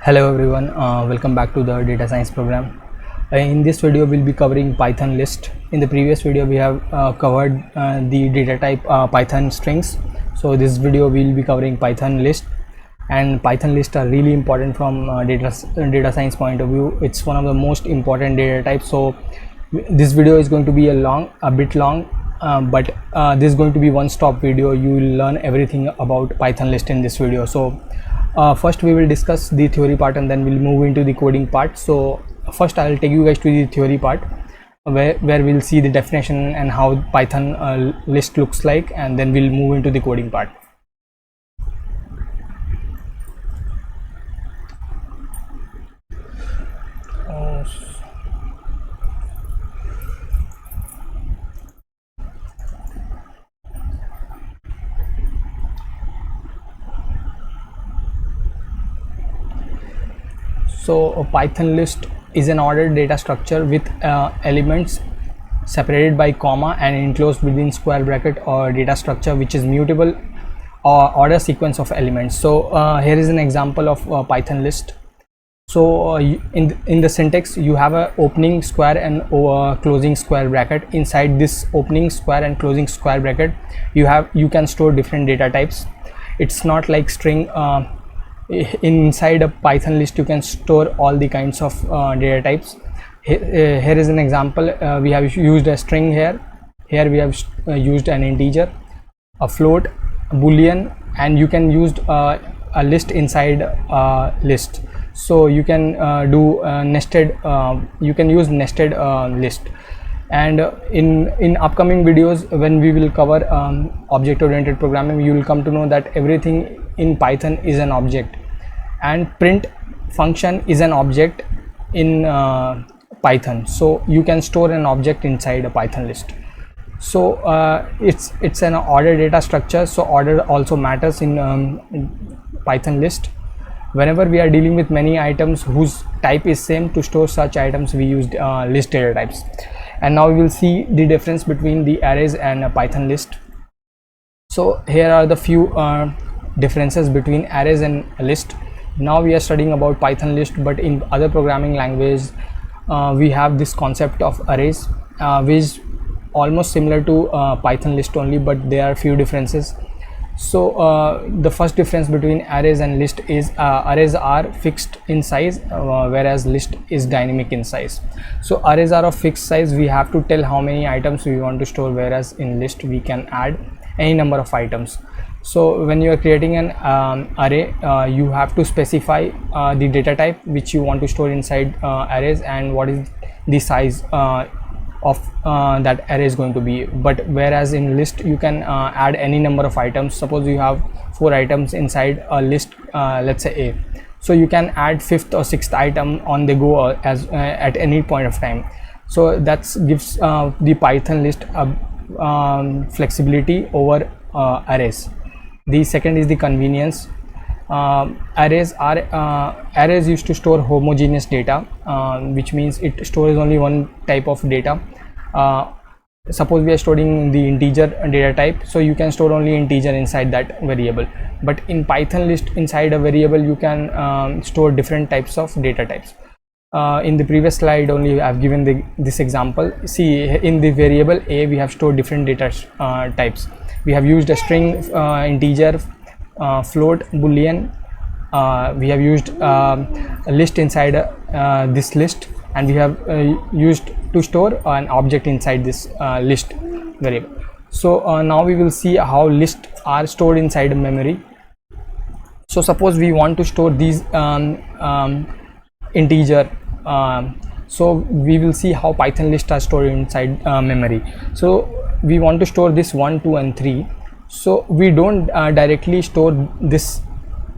Hello everyone, welcome back to the data science program. In this video we'll be covering Python list. In the previous video we have covered the data type Python strings. So this video we'll be covering Python list, and Python lists are really important from data science point of view. It's one of the most important data types. So this video is going to be a bit long, but this is going to be one-stop video. You will learn everything about Python list in this video. So first we will discuss the theory part and then we'll move into the coding part. So first I'll take you guys to the theory part where we'll see the definition and how Python list looks like, and then we'll move into the coding part. So a Python list is an ordered data structure with elements separated by comma and enclosed within square bracket, or data structure which is mutable or order sequence of elements. So here is an example of a Python list. So in the syntax you have a opening square and closing square bracket. Inside this opening square and closing square bracket you can store different data types. It's not like string. Inside a Python list you can store all the kinds of data types. Here is an example. We have used a string here we have used an integer, a float, a boolean, and you can use a list inside a list. So you can do nested, you can use nested list. And in upcoming videos when we will cover object oriented programming, you will come to know that everything in Python is an object, and print function is an object in Python. So you can store an object inside a Python list. So it's an ordered data structure, so order also matters in Python list. Whenever we are dealing with many items whose type is same, to store such items we used list data types. And now we will see the difference between the arrays and a Python list. So here are the few differences between arrays and a list. Now we are studying about Python list, but in other programming languages we have this concept of arrays, which is almost similar to Python list only, but there are few differences. So the first difference between arrays and list is arrays are fixed in size, whereas list is dynamic in size. So arrays are of fixed size, we have to tell how many items we want to store, whereas in list we can add any number of items. So when you are creating an array, you have to specify the data type which you want to store inside arrays, and what is the size of that array is going to be. But whereas in list you can add any number of items. Suppose you have 4 items inside a list, let's say A, so you can add 5th or 6th item on the go as at any point of time. So that gives the Python list flexibility over arrays. The second is the convenience. Arrays used to store homogeneous data, which means it stores only one type of data. Suppose we are storing the integer data type, so you can store only integer inside that variable. But in Python list, inside a variable you can store different types of data types. In the previous slide only I have given this example. See, in the variable A we have stored different data types. We have used a string, integer, float, boolean. We have used a list inside this list, and we have used to store an object inside this list variable. So now we will see how lists are stored inside memory. So suppose we want to store these integer, so we will see how Python lists are stored inside memory. So we want to store this 1, 2 and 3. So we don't directly store this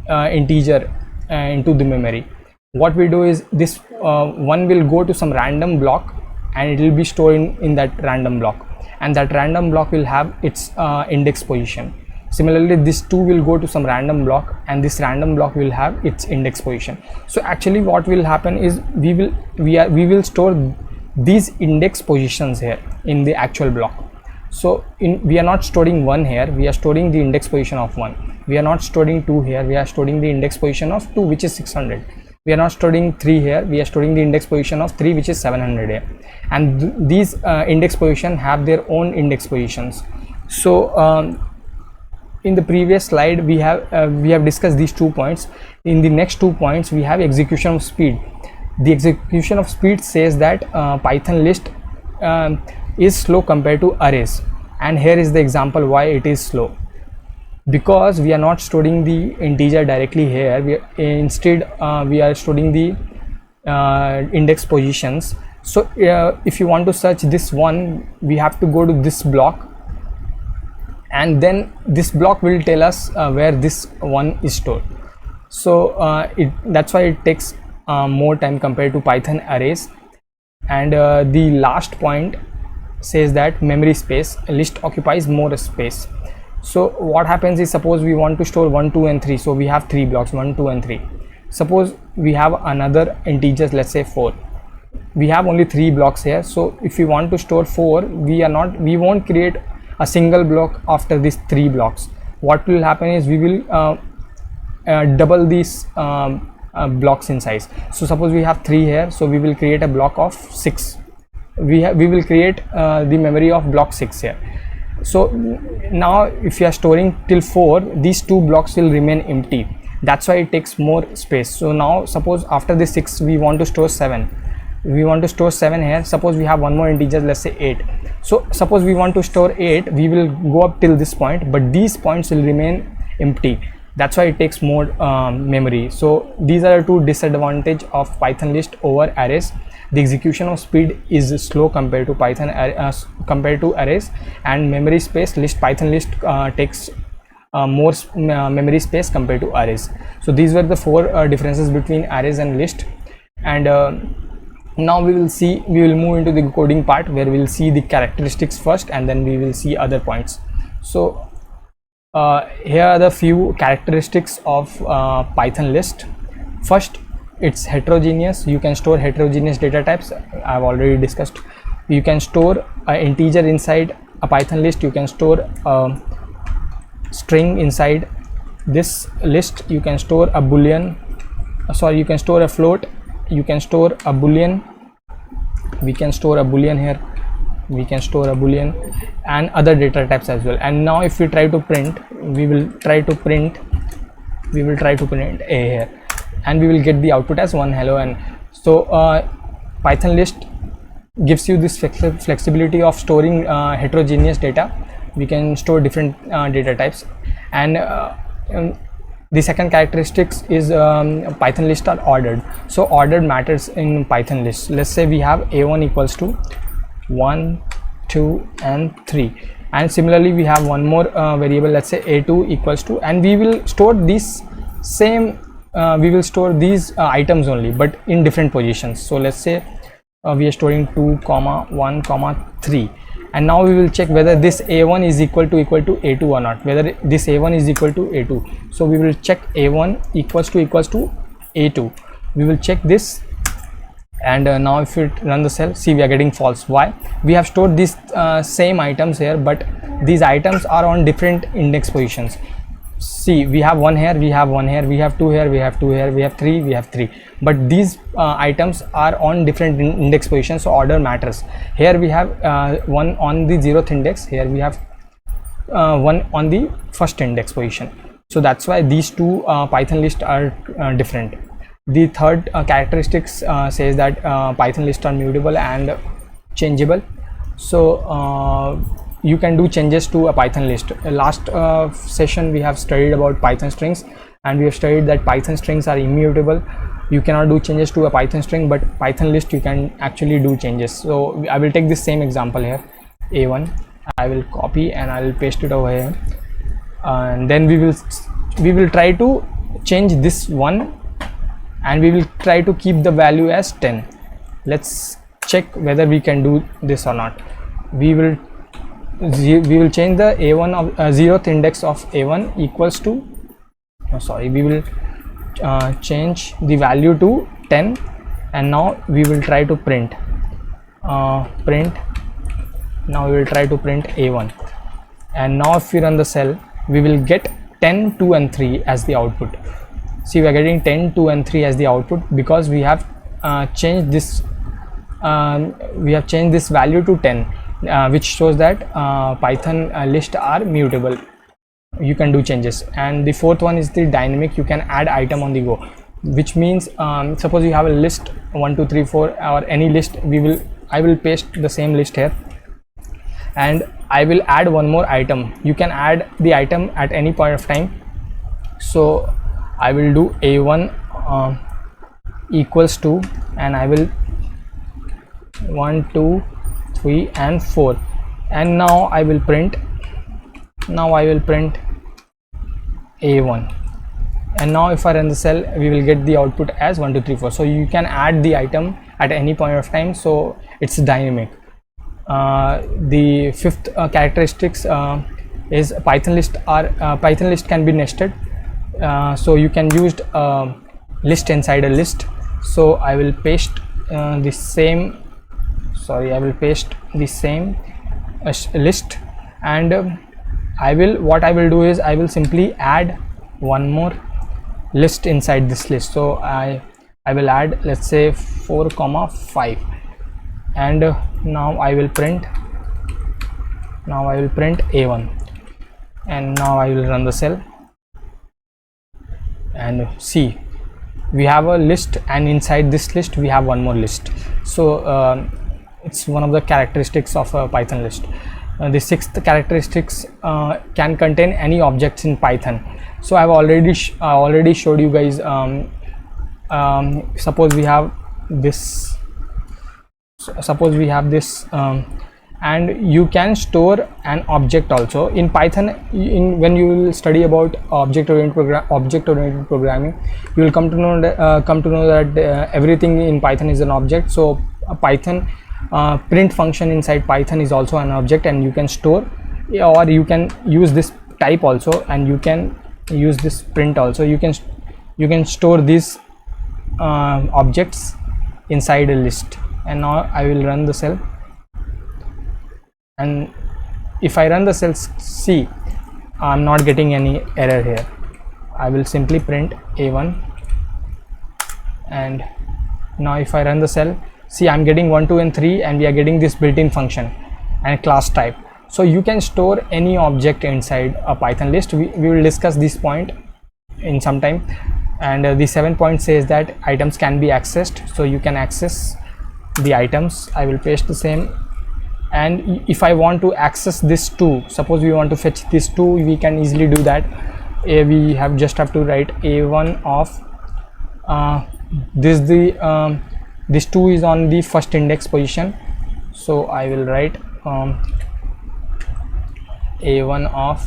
integer into the memory. What we do is this one will go to some random block, and it will be stored in that random block, and that random block will have its index position. Similarly, this 2 will go to some random block, and this random block will have its index position. So actually what will happen is we will store these index positions here in the actual block. So we are not storing 1 here, we are storing the index position of 1. We are not storing 2 here, we are storing the index position of 2, which is 600. we are not storing 3 here, we are storing the index position of 3, which is 700 here, and these index position have their own index positions. So in the previous slide we have discussed these 2 points. In the next 2 points we have execution of speed. The execution of speed says that Python list is slow compared to arrays, and here is the example why it is slow. Because we are not storing the integer directly here, instead we are storing the index positions. So if you want to search this one, we have to go to this block, and then this block will tell us where this one is stored. So that's why it takes more time compared to Python arrays. And the last point says that memory space, list occupies more space. So what happens is, suppose we want to store 1, 2 and 3, so we have 3 blocks, 1, 2 and 3. Suppose we have another integers, let's say 4. We have only 3 blocks here, so if we want to store 4, we won't create a single block after these 3 blocks. What will happen is, we will double these blocks in size. So suppose we have 3 here, so we will create a block of 6. We will create the memory of block 6 here. So now if you are storing till 4, these 2 blocks will remain empty. That's why it takes more space. So now suppose after this 6 we want to store 7. We want to store 7 here. Suppose we have one more integer, let's say 8. So suppose we want to store 8, we will go up till this point, but these points will remain empty. That's why it takes more memory. So these are 2 disadvantages of Python list over arrays. The execution of speed is slow compared to compared to arrays, and memory space, Python list takes more memory space compared to arrays. So these were the 4 differences between arrays and list. And now we will move into the coding part, where we will see the characteristics first, and then we will see other points. So here are the few characteristics of Python list. First, it's heterogeneous. You can store heterogeneous data types. I've already discussed. You can store an integer inside a Python list. You can store a string inside this list. You can store a boolean, you can store a float, you can store a boolean, we can store a boolean here, we can store a boolean, and other data types as well. And now if we try to print, we will try to print a here, and we will get the output as 1 hello. And so Python list gives you this flexibility of storing heterogeneous data. We can store different data types. And the second characteristics is Python lists are ordered. So ordered matters in Python lists. Let's say we have a1 equals to 1, 2 and 3, and similarly we have one more variable, let's say a2 equals to, and we will store these same we will store these items only, but in different positions. So let's say we are storing 2, 1, 3, and now we will check whether this a1 is equal to a2 or not, whether this a1 is equal to a2. So we will check a1 equals to a2. We will check this, and now if we run the cell, see we are getting false. Why? We have stored these same items here, but these items are on different index positions. See, we have 1 here, we have 1 here, we have 2 here, we have 2 here, we have 3, we have 3, but these items are on different index positions, so order matters. Here we have 1 on the 0th index, here we have 1 on the first index position. So that's why these two Python lists are different. The third characteristics says that Python lists are mutable and changeable. So you can do changes to a Python list. Last session we have studied about Python strings, and we have studied that Python strings are immutable. You cannot do changes to a Python string, but Python list you can actually do changes. So I will take this same example here, a1. I will copy and I will paste it over here, and then we will try to change this one, and we will try to keep the value as 10. Let's check whether we can do this or not. We will change the a1 of 0th index of a1 equals to, we will change the value to 10, and now we will try to print now we will try to print a1, and now if we run the cell, we will get 10, 2 and 3 as the output. See, we are getting 10, 2 and 3 as the output because we have changed this value to 10, which shows that Python list are mutable. You can do changes. And the fourth one is the dynamic. You can add item on the go, which means suppose you have a list 1 2 3 4 or any list, I will paste the same list here and I will add one more item. You can add the item at any point of time. So I will do a1 equals to, and I will 1 2 3 and 4, and now I will print a1, and now if I run the cell, we will get the output as 1 2 3 4. So you can add the item at any point of time, so it's dynamic. The fifth characteristics is Python list can be nested, so you can use list inside a list. So I will paste the same list, and what I will do is I will simply add one more list inside this list. So I will add, let's say 4 5, and now I will print a1, and now I will run the cell and see, we have a list, and inside this list we have one more list. So it's one of the characteristics of a Python list. The sixth characteristics can contain any objects in Python. So I've already showed you guys. Suppose we have this, and you can store an object also in Python. When you will study about object-oriented programming, you will come to know that everything in Python is an object. So a Python print function inside Python is also an object, and you can store, or you can use this type also, and you can use this print also. You can store these objects inside a list. And now I will run the cell, and if I run the cell, see, I'm not getting any error here. I will simply print a1, and now if I run the cell, see, I'm getting 1 2 and 3, and we are getting this built-in function and class type. So you can store any object inside a Python list. We will discuss this point in some time. And the 7th point says that items can be accessed, so you can access the items. I will paste the same, and if I want to access this 2, suppose we want to fetch this 2, we can easily do that. We just have to write a1 of this 2 is on the first index position, so I will write a1 of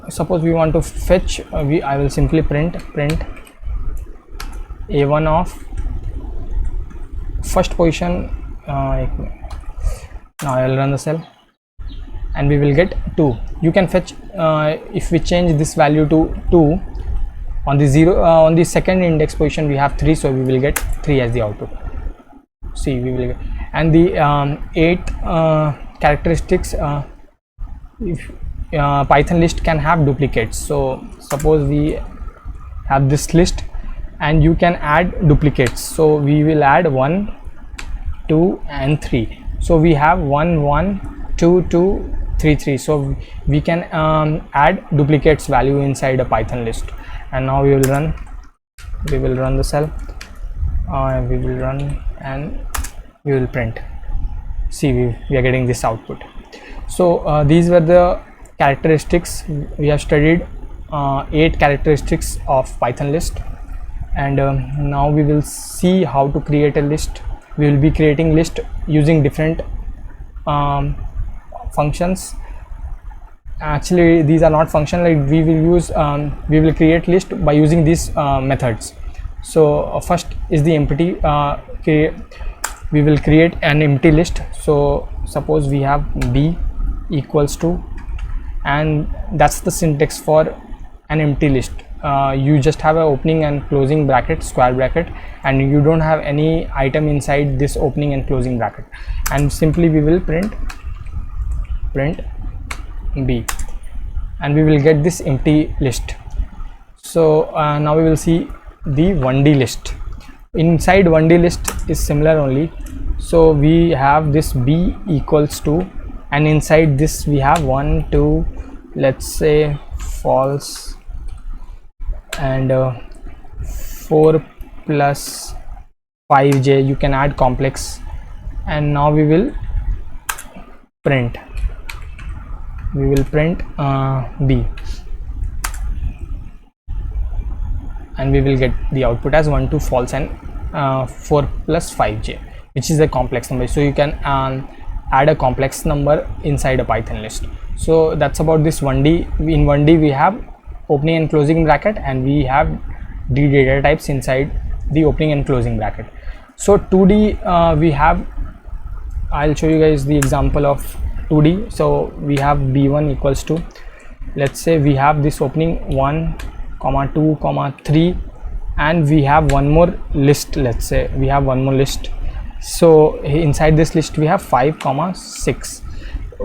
suppose we want to fetch, I will simply print a1 of first position. Now I will run the cell, and we will get 2. You can fetch, if we change this value to 2, on the second index position we have 3, so we will get 3 as the output. See, we will get, and the 8th characteristics, if Python list can have duplicates. So suppose we have this list, and you can add duplicates. So we will add 1 2 and 3. So we have 1 1 2 2 3 3. So we can add duplicates value inside a Python list. And now we will run the cell, we will run, and we will print. See, we are getting this output. So these were the characteristics. We have studied 8 characteristics of Python list, and now we will see how to create a list. We will be creating list using different functions. Actually, these are not function, like we will create list by using these methods. So first is the empty. We will create an empty list. So suppose we have b equals to, and that's the syntax for an empty list. You just have an opening and closing bracket, square bracket, and you don't have any item inside this opening and closing bracket, and simply we will print b, and we will get this empty list. So now we will see the 1D list. Inside 1D list is similar only. So we have this b equals to, and inside this we have 1 2, let's say false, and 4 plus 5j, you can add complex. And now we will print b, and we will get the output as 1 2 false and 4 plus 5j, which is a complex number. So you can add a complex number inside a Python list. So that's about this 1D. In 1D we have opening and closing bracket, and we have d data types inside the opening and closing bracket. So 2D we have, I'll show you guys the example of 2D. So we have b1 equals to, let's say we have this opening 1 comma 2 comma 3, and we have one more list. Let's say we have one more list. So inside this list we have 5 comma 6.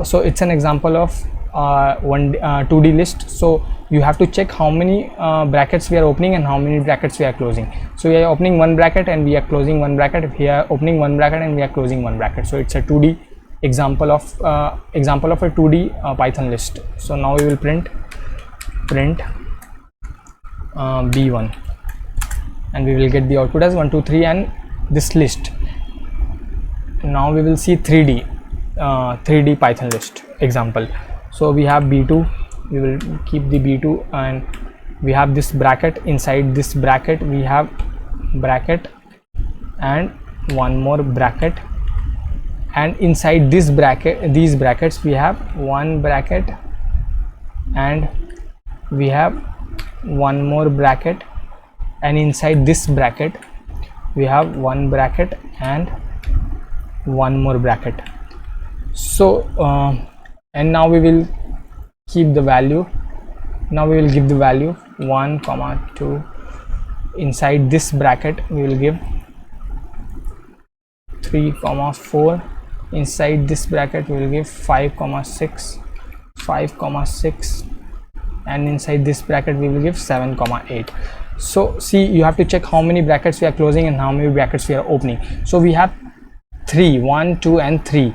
So it's an example of 2D list. So you have to check how many brackets we are opening and how many brackets we are closing. So we are opening one bracket and we are closing one bracket. We are opening one bracket and we are closing one bracket. So it's a 2D example of a 2D Python list. So now we will print b1, and we will get the output as 1 2 3 and this list. Now we will see 3D Python list example. So we have b2, we will keep the b2, and we have this bracket. Inside this bracket we have bracket and one more bracket, and inside this bracket, these brackets, we have one bracket and we have one more bracket, and inside this bracket we have one bracket and one more bracket. So and now we will keep the value. Now we will give the value 1 comma 2. Inside this bracket we will give 3 comma 4. Inside this bracket we will give 5 comma 6, and inside this bracket we will give 7 comma 8. So see, you have to check how many brackets we are closing and how many brackets we are opening. So we have 3, 1 2 and 3.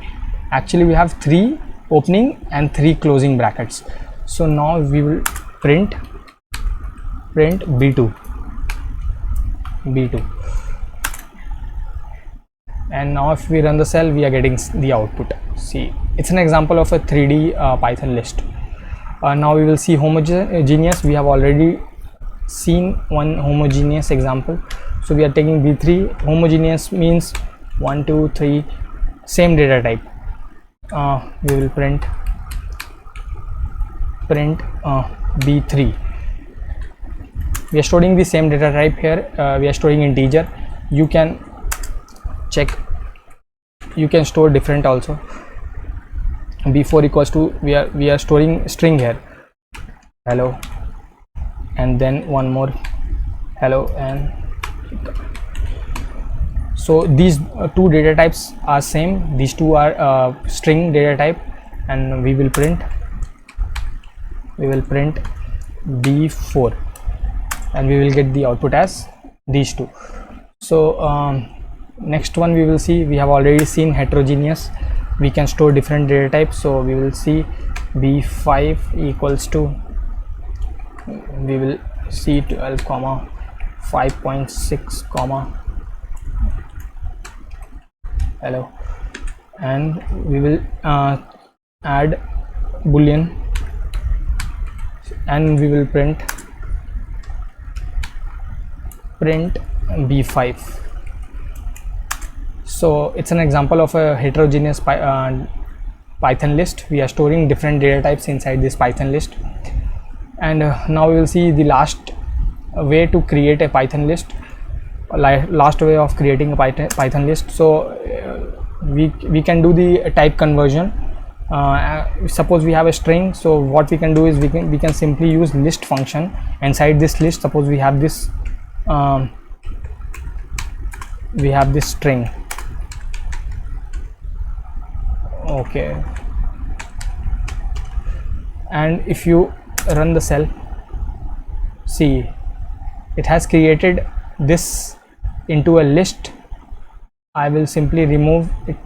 Actually we have 3 opening and 3 closing brackets. So now we will print b2, and now if we run the cell, we are getting the output. See, it's an example of a 3D Python list. Now we will see homogeneous. We have already seen one homogeneous example. So we are taking b3. Homogeneous means 1 2 3 same data type. We will print b3. We are storing the same data type here. We are storing integer. You can check, you can store different also. b4 equals to, we are storing string here, hello, and then one more hello, and so these two data types are same. These two are string data type, and we will print b4, and we will get the output as these two. So next one we will see, we have already seen heterogeneous. We can store different data types. So we will see b5 equals to, we will see 12 comma 5.6 comma hello, and we will add boolean, and we will print b5. So it's an example of a heterogeneous Python list. We are storing different data types inside this Python list. And now we will see the last way to create a Python list, last way of creating a Python list. So we can do the type conversion. Suppose we have a string, so what we can do is we can simply use list function. Inside this list, suppose we have this string. Okay, and if you run the cell, see it has created this into a list. I will simply remove it.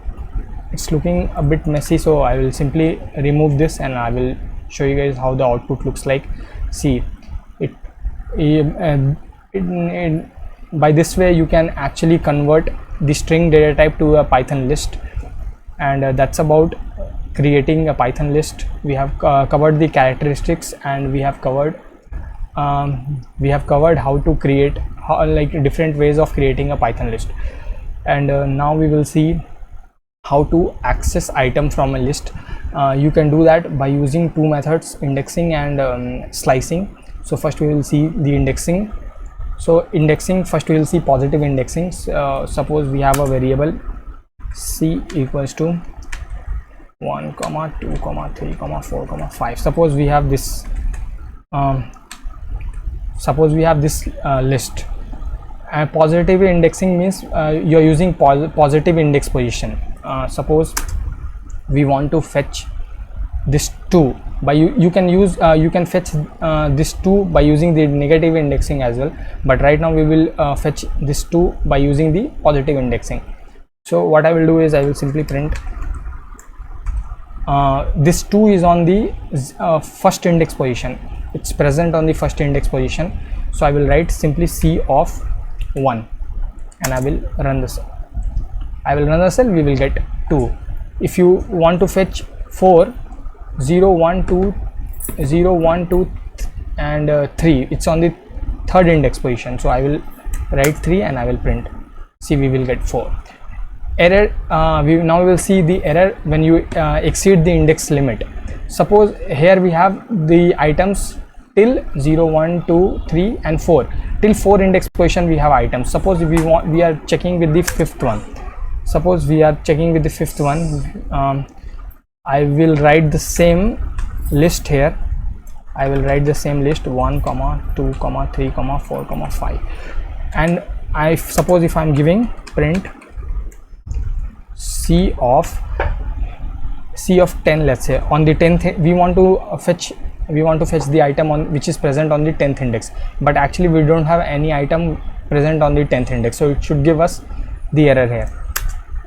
It's looking a bit messy, so I will simply remove this and I will show you guys how the output looks like. See, by this way you can actually convert the string data type to a Python list. And that's about creating a Python list. We have covered the characteristics, and we have covered how to create like different ways of creating a Python list. And now we will see how to access item from a list. You can do that by using two methods, indexing and slicing. So first we will see the indexing. So indexing, first we will see positive indexing. Suppose we have a variable c equals to 1, 2, 3, 4, 5. Suppose we have this list. And positive indexing means you're using positive index position. Suppose we want to fetch this 2 by you can fetch this 2 by using the negative indexing as well, but right now we will fetch this 2 by using the positive indexing. So what I will do is I will simply print this 2 is on the first index position. It's present on the first index position. So I will write simply c of 1 and I will run the cell. We will get 2. If you want to fetch 4, 0, 1, 2, 0, 1, 2 and 3, it's on the third index position. So I will write 3 and I will print. See, we will get 4. Error, we will see the error when you exceed the index limit. Suppose here we have the items till 0, 1, 2, 3 and 4. Till 4 index position we have items. Suppose if we are checking with the fifth one. I will write the same list here. I will write the same list 1, 2, 3, 4, 5. And I suppose if I am giving print c of 10, let's say on the 10th we want to fetch the item on which is present on the 10th index, but actually we don't have any item present on the 10th index, so it should give us the error here.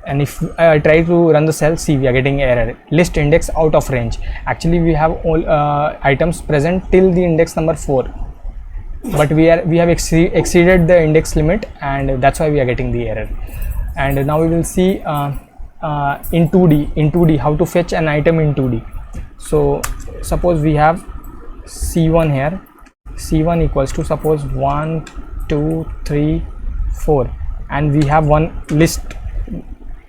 And if I try to run the cell, see, we are getting error, list index out of range. Actually we have all items present till the index number 4, but we have exceeded the index limit, and that's why we are getting the error. And now we will see in 2D how to fetch an item in 2D. So suppose we have c1 here. C1 equals to suppose 1, 2, 3, 4, and we have one list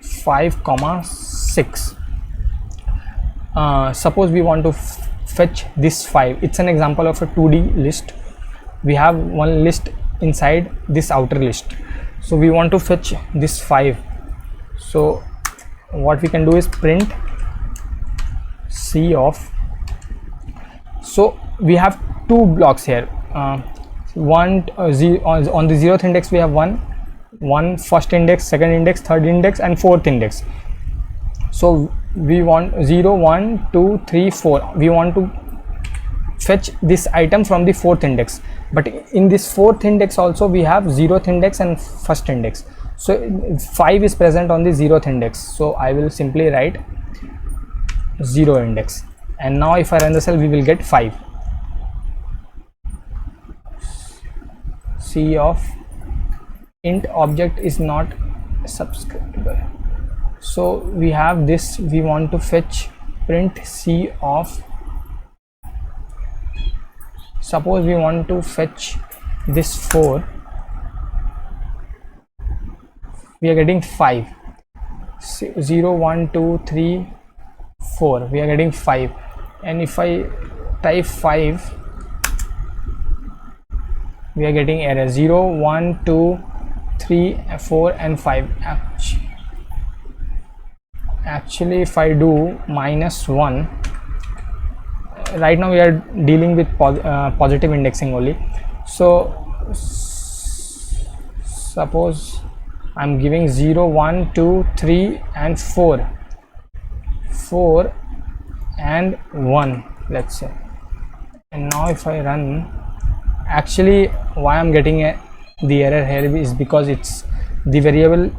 5, 6. Suppose we want to fetch this 5. It's an example of a 2D list. We have one list inside this outer list, so we want to fetch this 5. So what we can do is print c of, so we have two blocks here. On the 0th index we have one first index, second index, third index and fourth index. So we want 0, 1, 2, 3, 4. We want to fetch this item from the 4th index, but in this 4th index also we have 0th index and first index. So 5 is present on the 0th index, so I will simply write 0 index, and now if I run the cell we will get 5. C of int object is not subscribable. So we have this, we want to fetch print c of, suppose we want to fetch this 4, we are getting 5. 0, 1, 2, 3, 4, we are getting 5. And if I type 5, we are getting error 0, 1, 2, 3, 4 and 5. Actually if I do -1, right now we are dealing with positive indexing only. So suppose I'm giving 0, 1, 2, 3 and 4 and 1, let's say. And now if I run actually why I'm getting the error here is because it's the variable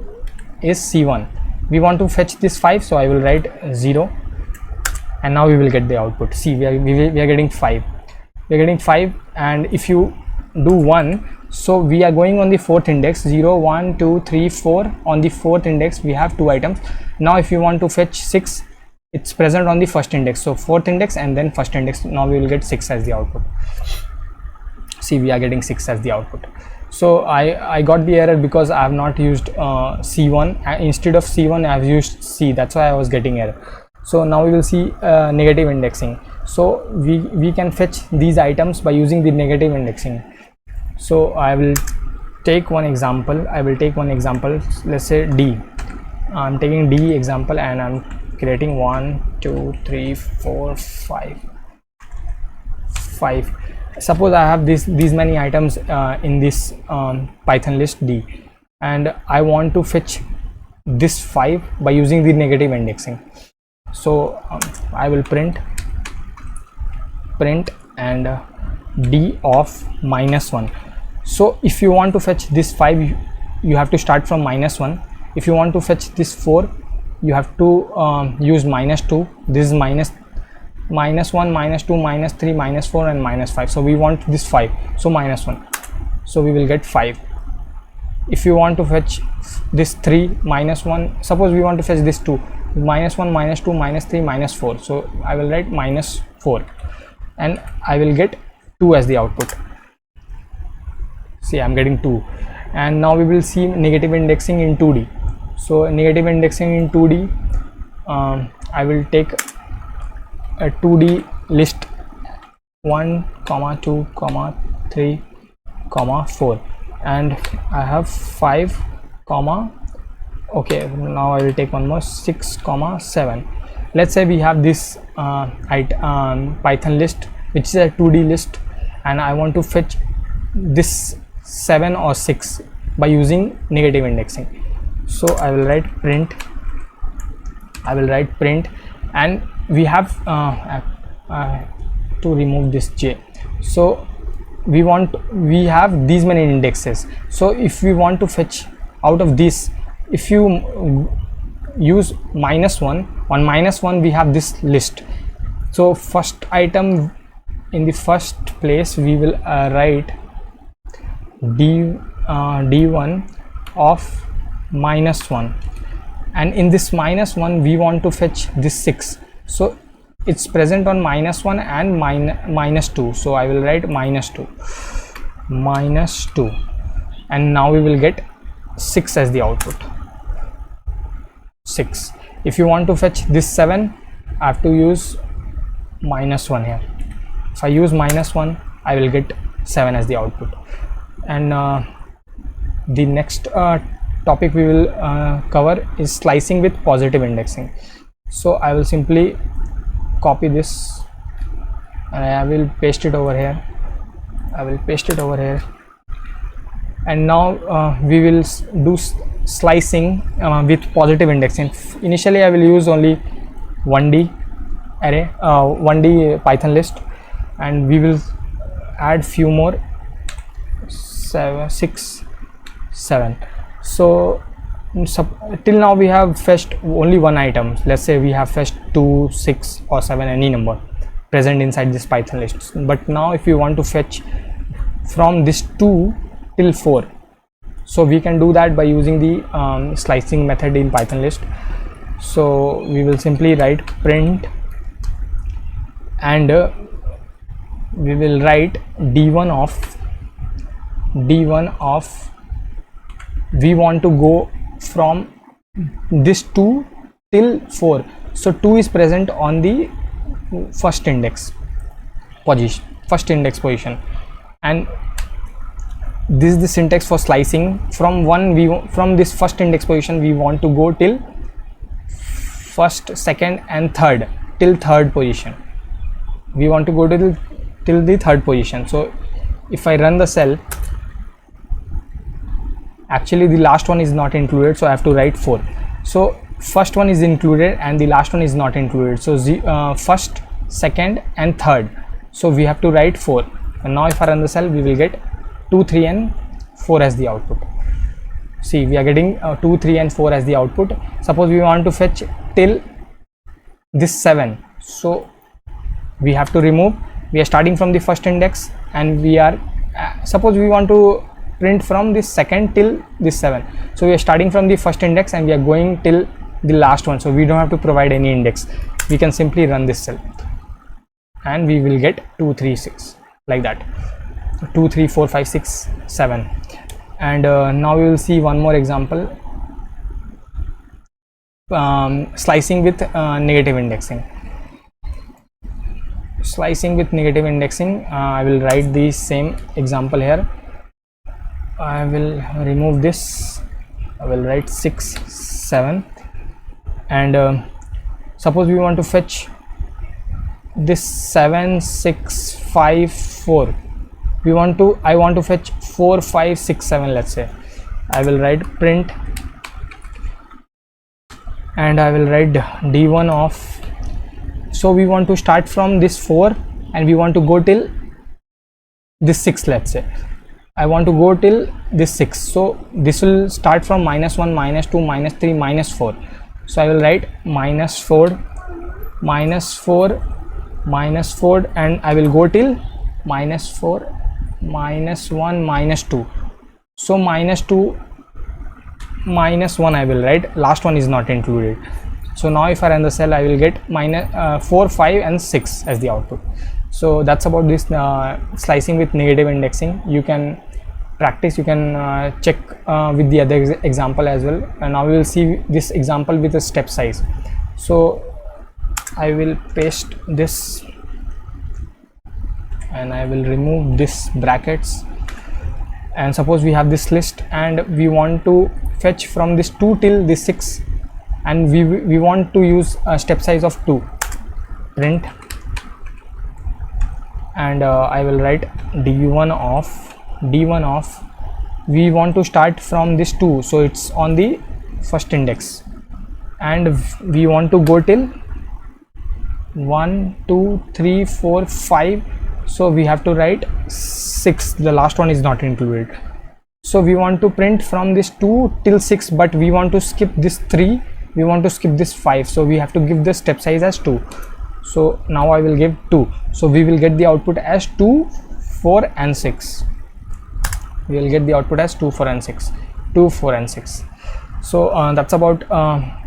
is c1. We want to fetch this 5, so I will write 0, and now we will get the output. See, we are getting 5. We are getting 5, and if you do 1, so we are going on the 4th index. 0 1 2 3 4. On the 4th index we have 2 items. Now if you want to fetch 6, it's present on the 1st index, so 4th index and then 1st index. Now we will get 6 as the output. See, we are getting 6 as the output. So I got the error because I have not used c1. Instead of c1 I have used c. That's why I was getting error. So now we will see negative indexing. So we can fetch these items by using the negative indexing. So I will take one example. Let's say D. I'm taking D example, and I'm creating 1 2 3 4 5. Suppose I have these many items in this Python list D, and I want to fetch this 5 by using the negative indexing. So I will print and D of -1. So if you want to fetch this 5, you have to start from -1. If you want to fetch this 4, you have to use -2. This is -1, -2, -3, -4 and -5. So we want this 5, so -1, so we will get 5. If you want to fetch this 3, -1, suppose we want to fetch this 2, -1, -2, -3, -4. So I will write -4, and I will get 2 as the output. See, I'm getting 2. And now we will see negative indexing in 2D. So negative indexing in 2D, I will take a 2D list 1, 2, 3, 4, and I have 5, okay, now I will take one more, 6, 7. Let's say we have this Python list which is a 2D list, and I want to fetch this 7 or 6 by using negative indexing. So I will write print, and we have to remove this j. So we have these many indexes. So if we want to fetch out of this, if you use -1, on -1 we have this list. So first item, in the first place we will write d1 of -1, and in this -1 we want to fetch this 6. So it's present on -1 and -2, so I will write -2, and now we will get 6 as the output. 6. If you want to fetch this 7, I have to use -1 here. If I use -1, I will get 7 as the output. And the next topic we will cover is slicing with positive indexing. So I will simply copy this and I will paste it over here. And now we will do slicing with positive indexing. Initially I will use only 1D array, 1D Python list, and we will add few more, 6, 7. So till now we have fetched only one item. Let's say we have fetched 2, 6 or 7, any number present inside this Python list. But now if you want to fetch from this 2 till 4, so we can do that by using the slicing method in Python list. So we will simply write print, and we will write d1 of we want to go from this 2 till 4. So 2 is present on the first index position, and this is the syntax for slicing. From this first index position we want to go till first, second and third, till third position. We want to go till the third position. So if I run the cell, actually the last one is not included, so I have to write 4. So first one is included and the last one is not included. So first, second and third, so we have to write 4. and now if I run the cell, we will get 2, 3 and 4 as the output. See, we are getting 2, 3 and 4 as the output. Suppose we want to fetch till this 7, so we have to remove. We are starting from the first index, and we are suppose we want to print from this second till this 7, so we are starting from the first index and we are going till the last one, so we don't have to provide any index. We can simply run this cell and we will get 2, 3, 6 like that, 2, 3, 4, 5, 6, 7. And now we will see one more example, slicing with negative indexing. Slicing with negative indexing, I will write the same example here. I will remove this. I will write 6, 7, and suppose we want to fetch this 7, 6, 5, 4. I want to fetch 4, 5, 6, 7. Let's say I will write print, and I will write d1 of. So we want to start from this 4 and we want to go till this 6. Let's say I want to go till this 6, so this will start from -1, -2, -3, -4. So I will write -4, -4, -4, and I will go till -4, -1, -2. So -2, -1 I will write, last one is not included. So now if I run the cell, I will get -4, 5 and 6 as the output. So that's about this slicing with negative indexing. You can practice, you can check with the other example as well, and now we will see this example with a step size. So I will paste this and I will remove this brackets, and suppose we have this list and we want to fetch from this 2 till this 6, and we want to use a step size of 2. Print, and I will write d1 of, we want to start from this 2, so it's on the first index, and we want to go till 1, 2, 3, 4, 5, so we have to write 6. The last one is not included. So we want to print from this 2 till 6, but we want to skip this 3, we want to skip this 5, so we have to give the step size as 2. So now I will give 2, so we will get the output as 2, 4 and 6. We will get the output as 2, 4 and 6, 2, 4 and 6. So that's about.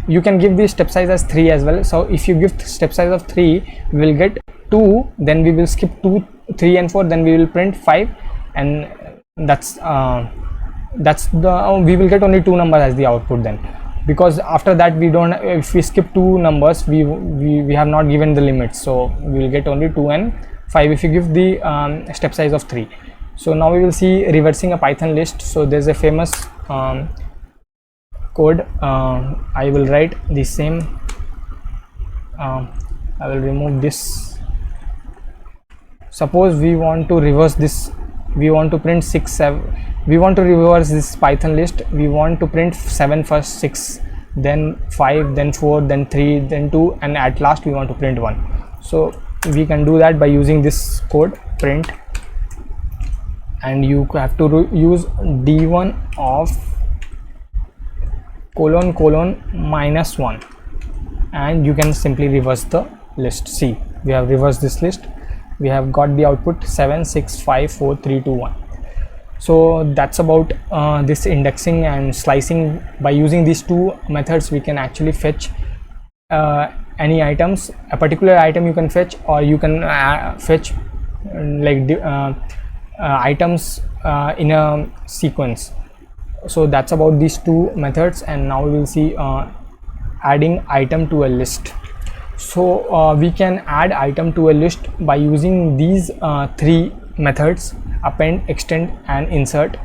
You can give the step size as 3 as well. So if you give step size of 3, we will get 2, then we will skip 2, 3 and 4, then we will print 5, and that's the we will get only 2 numbers as the output then, because after that we don't, if we skip 2 numbers, we have not given the limits, so we will get only 2 and 5 if you give the step size of 3. So now we will see reversing a Python list. So there's a famous code. I will write the same. I will remove this. Suppose we want to reverse this, we want to print 6, 7, we want to reverse this Python list. We want to print 7 first, 6, then 5, then 4, then 3, then 2, and at last we want to print 1. So we can do that by using this code, print, and you have to use d1 of colon colon -1, and you can simply reverse the list. See, we have reversed this list, we have got the output 7, 6, 5, 4, 3, 2, 1. So that's about this indexing and slicing. By using these two methods, we can actually fetch any items. A particular item you can fetch, or you can fetch like items in a sequence. So that's about these two methods, and now we will see adding item to a list. So we can add item to a list by using these 3 methods: append, extend and insert.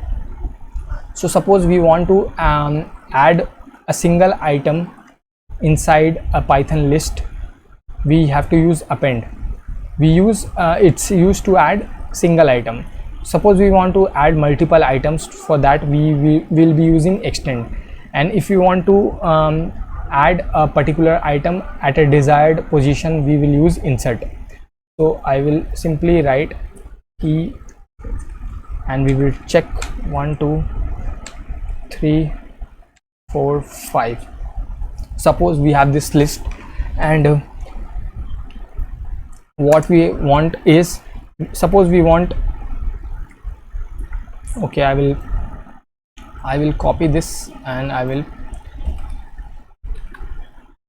So suppose we want to add a single item inside a Python list, we have to use append. It's used to add single item. Suppose we want to add multiple items, for that we will be using extend. And if you want to add a particular item at a desired position, we will use insert. So I will simply write E, and we will check 1 2 3 4 5. Suppose we have this list, and what we want is, suppose we want, okay, I will copy this and I will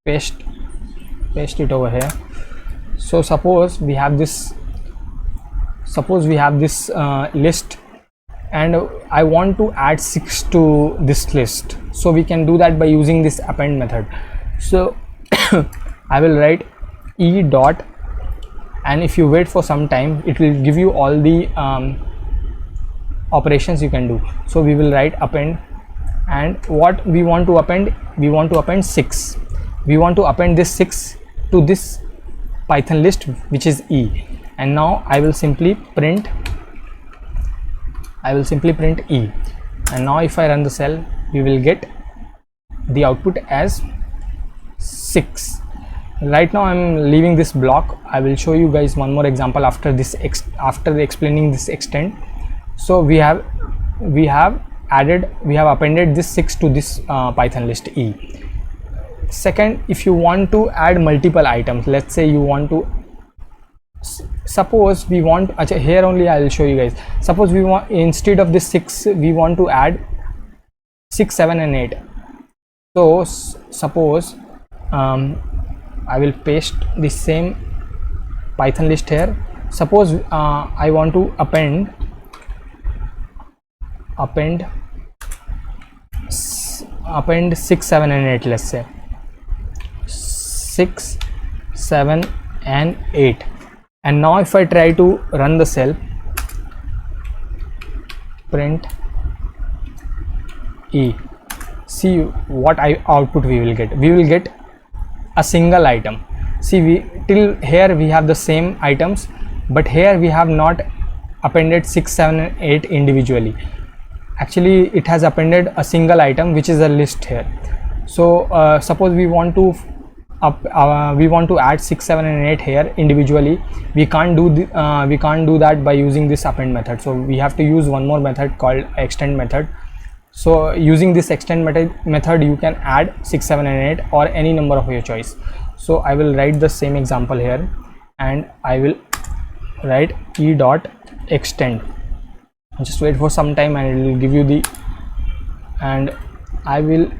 paste it over here. So suppose we have this list, and I want to add 6 to this list. So we can do that by using this append method. So I will write e dot, and if you wait for some time, it will give you all the operations you can do. So we will write append, and what we want to append, we want to append 6. We want to append this 6 to this Python list, which is E. And now I will simply print E, and now if I run the cell, we will get the output as 6. Right now I'm leaving this block. I will show you guys one more example after this, after explaining this extent. So we have appended this 6 to this Python list E. Second, if you want to add multiple items, let's say you want to, suppose we want, here only I will show you guys. Suppose we want, instead of this 6, we want to add 6 7 and 8. So suppose I will paste the same Python list here. Suppose I want to append 6 7 and 8, let's say 6 7 and 8. And now if I try to run the cell, print E, see what output we will get. We will get a single item. See, till here we have the same items, but here we have not appended 6 7 and 8 individually. Actually it has appended a single item, which is a list here. So suppose we want to add 6 7 and 8 here individually. We can't do that by using this append method. So we have to use one more method called extend method. So using this extend method, you can add 6 7 and 8 or any number of your choice. So I will write the same example here, and I will write e dot extend. Just wait for some time and it will give you the, and I will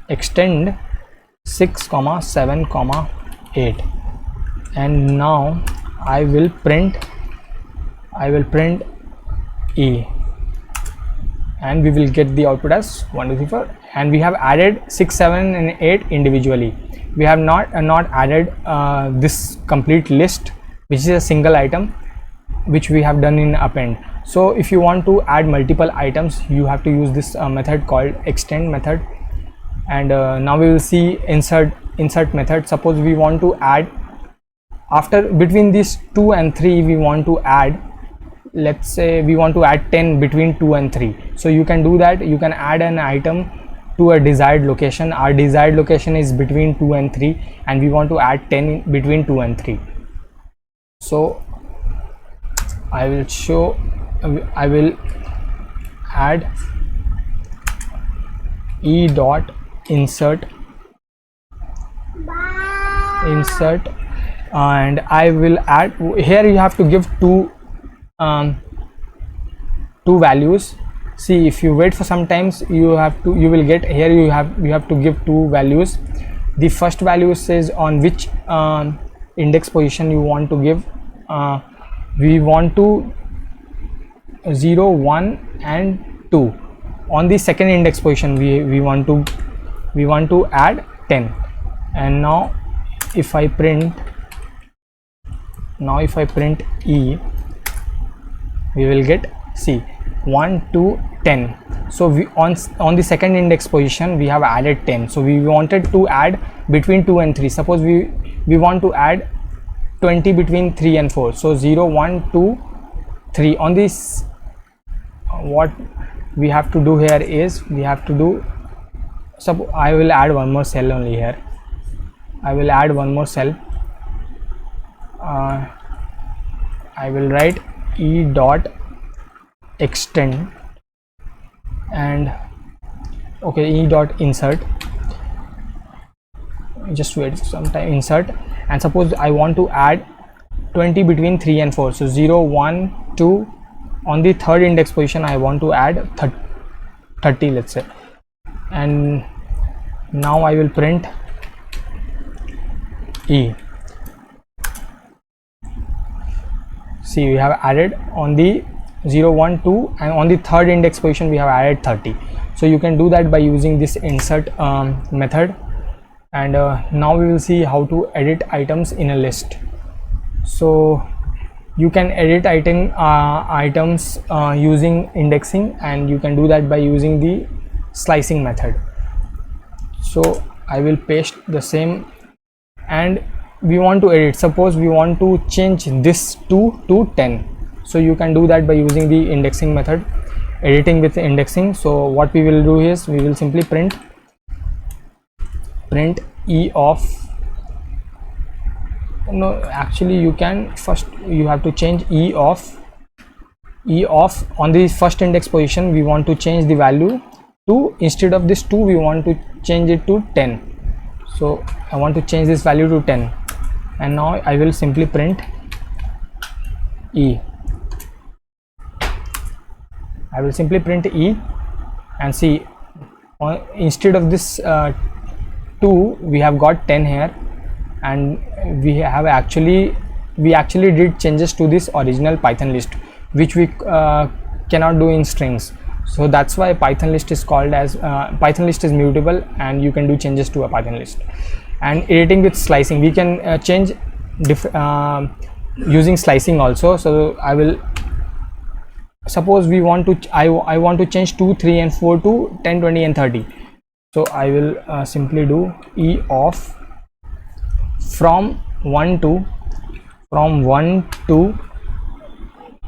extend 6 7 8, and now I will print E, and we will get the output as 1 2 3 4. And we have added 6 7 and 8 individually. We have not added this complete list, which is a single item, which we have done in append. So if you want to add multiple items, you have to use this method called extend method. And now we will see insert method. Suppose we want to add, between these 2 and 3, we want to add, let's say we want to add 10 between 2 and 3. So you can do that. You can add an item to a desired location. Our desired location is between 2 and 3, and we want to add 10 between 2 and 3. So I will add e dot insert, and I will add, here you have to give two values. See, if you wait for some times, you will get here, you have to give 2 values. The first value says on which index position you want to give. We want to 0 1 and 2. On the second index position, we want to add 10. And now if I print E, we will get, see, 1 2 10. So we on the second index position we have added 10. So we wanted to add between 2 and 3. Suppose we want to add 20 between 3 and 4. So 0 1 2 3. On this, what we have to do here is, we have to do, I will add one more cell only here. I will add one more cell. I will write e dot extend and okay, e dot insert. Just wait some time, insert, and suppose I want to add 20 between 3 and 4, so 0 1 2, on the third index position I want to add 30, let's say. And now I will print e. See, we have added on the 0 1 2, and on the third index position we have added 30. So you can do that by using this insert method. And now we will see how to edit items in a list. So you can edit items using indexing, and you can do that by using the slicing method. So I will paste the same, and we want to edit, suppose we want to change this 2 to 10. So you can do that by using the indexing method, editing with indexing. So what we will do is we will simply print e of, no, actually you can first, you have to change e of on the first index position we want to change the value to, instead of this 2 we want to change it to 10. So I want to change this value to 10, and now I will simply print e. I will simply print e, and see, instead of this 2 we have got 10 here, and we actually did changes to this original Python list, which we cannot do in strings. So that's why Python list is called as Python list is mutable, and you can do changes to a Python list. And editing with slicing, we can change using slicing also. So I will, suppose we want to I want to change 2 3 and 4 to 10 20 and 30. So I will simply do e of from 1 to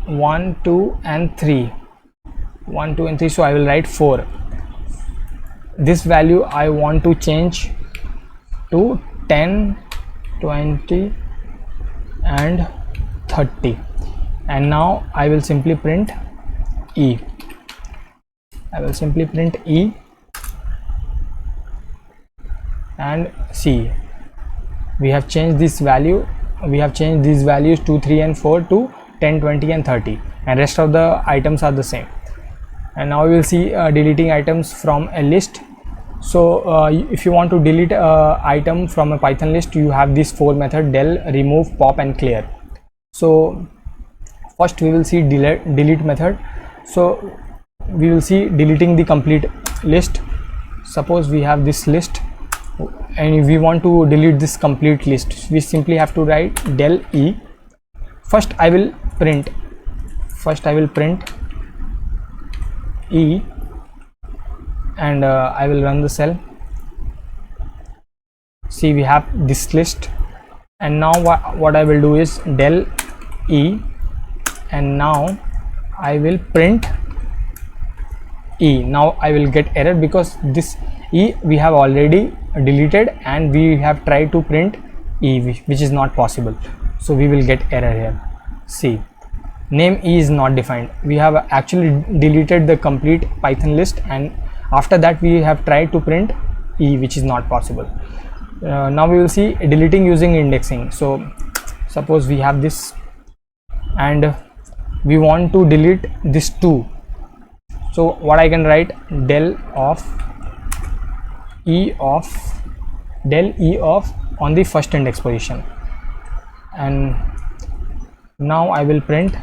1 2 and 3, 1 2 and 3. So I will write 4. This value I want to change to 10 20 and 30, and now I will simply print e. I will simply print e, and see, we have changed this value, we have changed these values 2 3 and 4 to 10 20 and 30, and rest of the items are the same. And now we will see deleting items from a list. So if you want to delete item from a Python list, you have this 4 method: del, remove, pop and clear. So first we will see delete method. So we will see deleting the complete list. Suppose we have this list and we want to delete this complete list, we simply have to write del e. First I will print e, and I will run the cell. See, we have this list, and now what I will do is del e, and now I will print e. Now I will get error because this e we have already deleted, and we have tried to print e, which is not possible. So we will get error here. See, name e is not defined. We have actually deleted the complete Python list, and after that we have tried to print e, which is not possible. Now we will see deleting using indexing. So suppose we have this, and we want to delete this 2. So what I can write, del e of on the first index position, and now I will print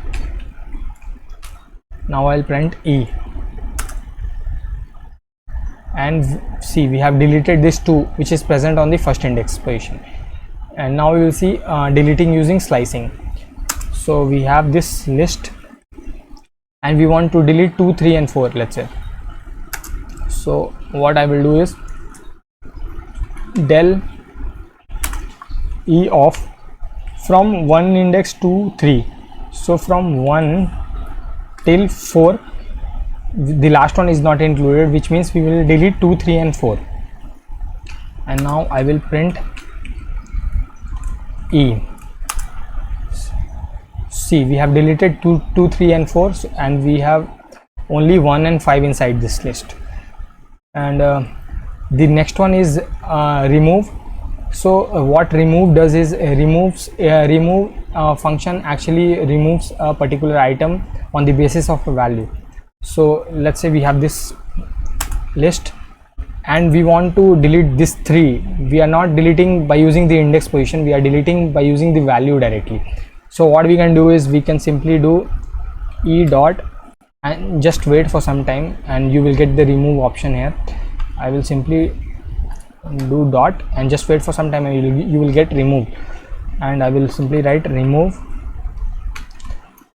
e, and see, we have deleted this 2 which is present on the first index position. And now we will see deleting using slicing. So we have this list, and we want to delete 2 3 and 4, let's say. So what I will do is del e of from 1 index to 3. So from 1 till 4, the last one is not included, which means we will delete 2 3 and 4. And now I will print e. see, we have deleted 2, 3 and 4, and we have only 1 and 5 inside this list. And the next one is remove. So what remove does is remove function actually removes a particular item on the basis of a value. So let's say we have this list and we want to delete this 3. We are not deleting by using the index position, we are deleting by using the value directly. So what we can do is we can simply do e dot and just wait for some time, and you will get the remove option here. I will simply do dot and just wait for some time, and you will get removed. And I will simply write remove,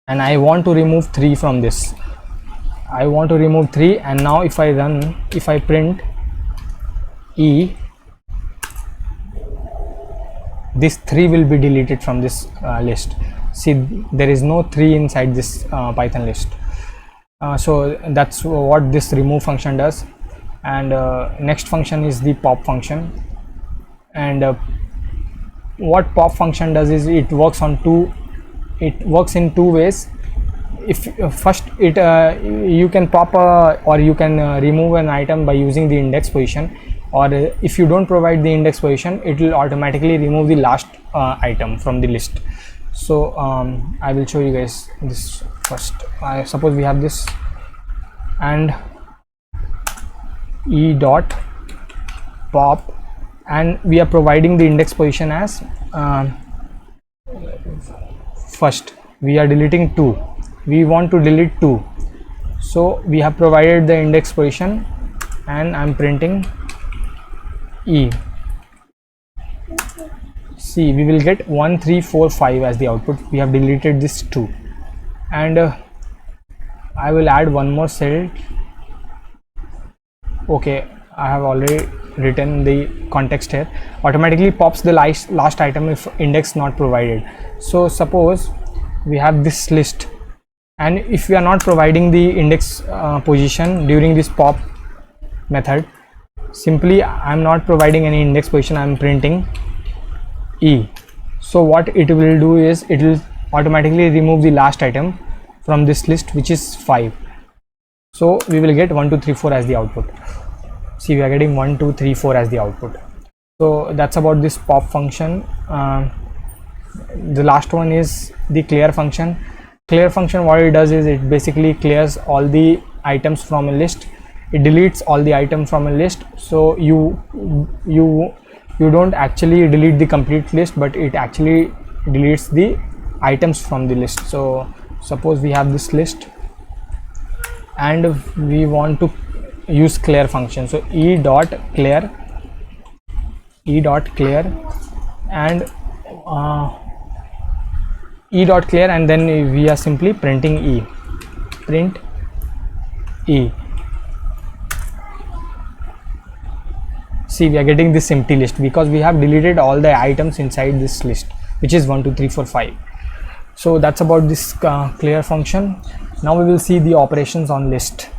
and I want to remove 3 from this. I want to remove 3, and now if I print e, this 3 will be deleted from this list. See, there is no 3 inside this Python list. So that's what this remove function does. And next function is the pop function. And what pop function does is it works in 2 ways. If first you can pop or you can remove an item by using the index position, or if you don't provide the index position, it will automatically remove the last item from the list. So I will show you guys this first. I suppose we have this, and e dot pop, and we are providing the index position as first. We are deleting 2. We want to delete 2, so we have provided the index position, and I'm printing e. See, we will get 1, 3, 4, 5 as the output. We have deleted this 2, and I will add one more cell. Okay, I have already written the context here. Automatically pops the last item if index not provided. So suppose we have this list, and if we are not providing the index position during this pop method, simply I'm not providing any index position, I'm printing e. So what it will do is it will automatically remove the last item from this list, which is 5. So we will get 1, 2, 3, 4 as the output. See, we are getting 1, 2, 3, 4 as the output. So that's about this pop function. The last one is the clear function. Clear function, what it does is it basically clears all the items from a list. It deletes all the items from a list. So you don't actually delete the complete list, but it actually deletes the items from the list. So suppose we have this list and we want to use clear function. So e dot clear and e dot clear, and then we are simply printing e. Print e. See, we are getting this empty list because we have deleted all the items inside this list, which is 1, 2, 3, 4, 5. So that's about this clear function. Now we will see the operations on list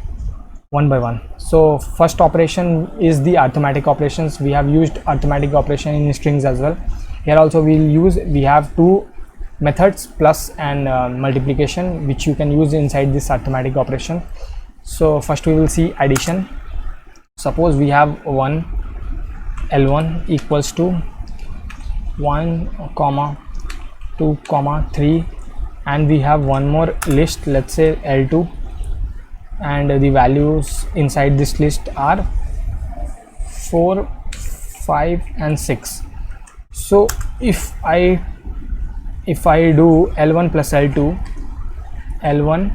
one by one. So first operation is the arithmetic operations. We have used arithmetic operation in strings as well. Here also we have 2 methods, plus and multiplication, which you can use inside this arithmetic operation. So first we will see addition. Suppose we have L1 equals to 1, 2, 3, and we have one more list, let's say L2, and the values inside this list are 4, 5 and 6. So if I do L1 plus L2, L1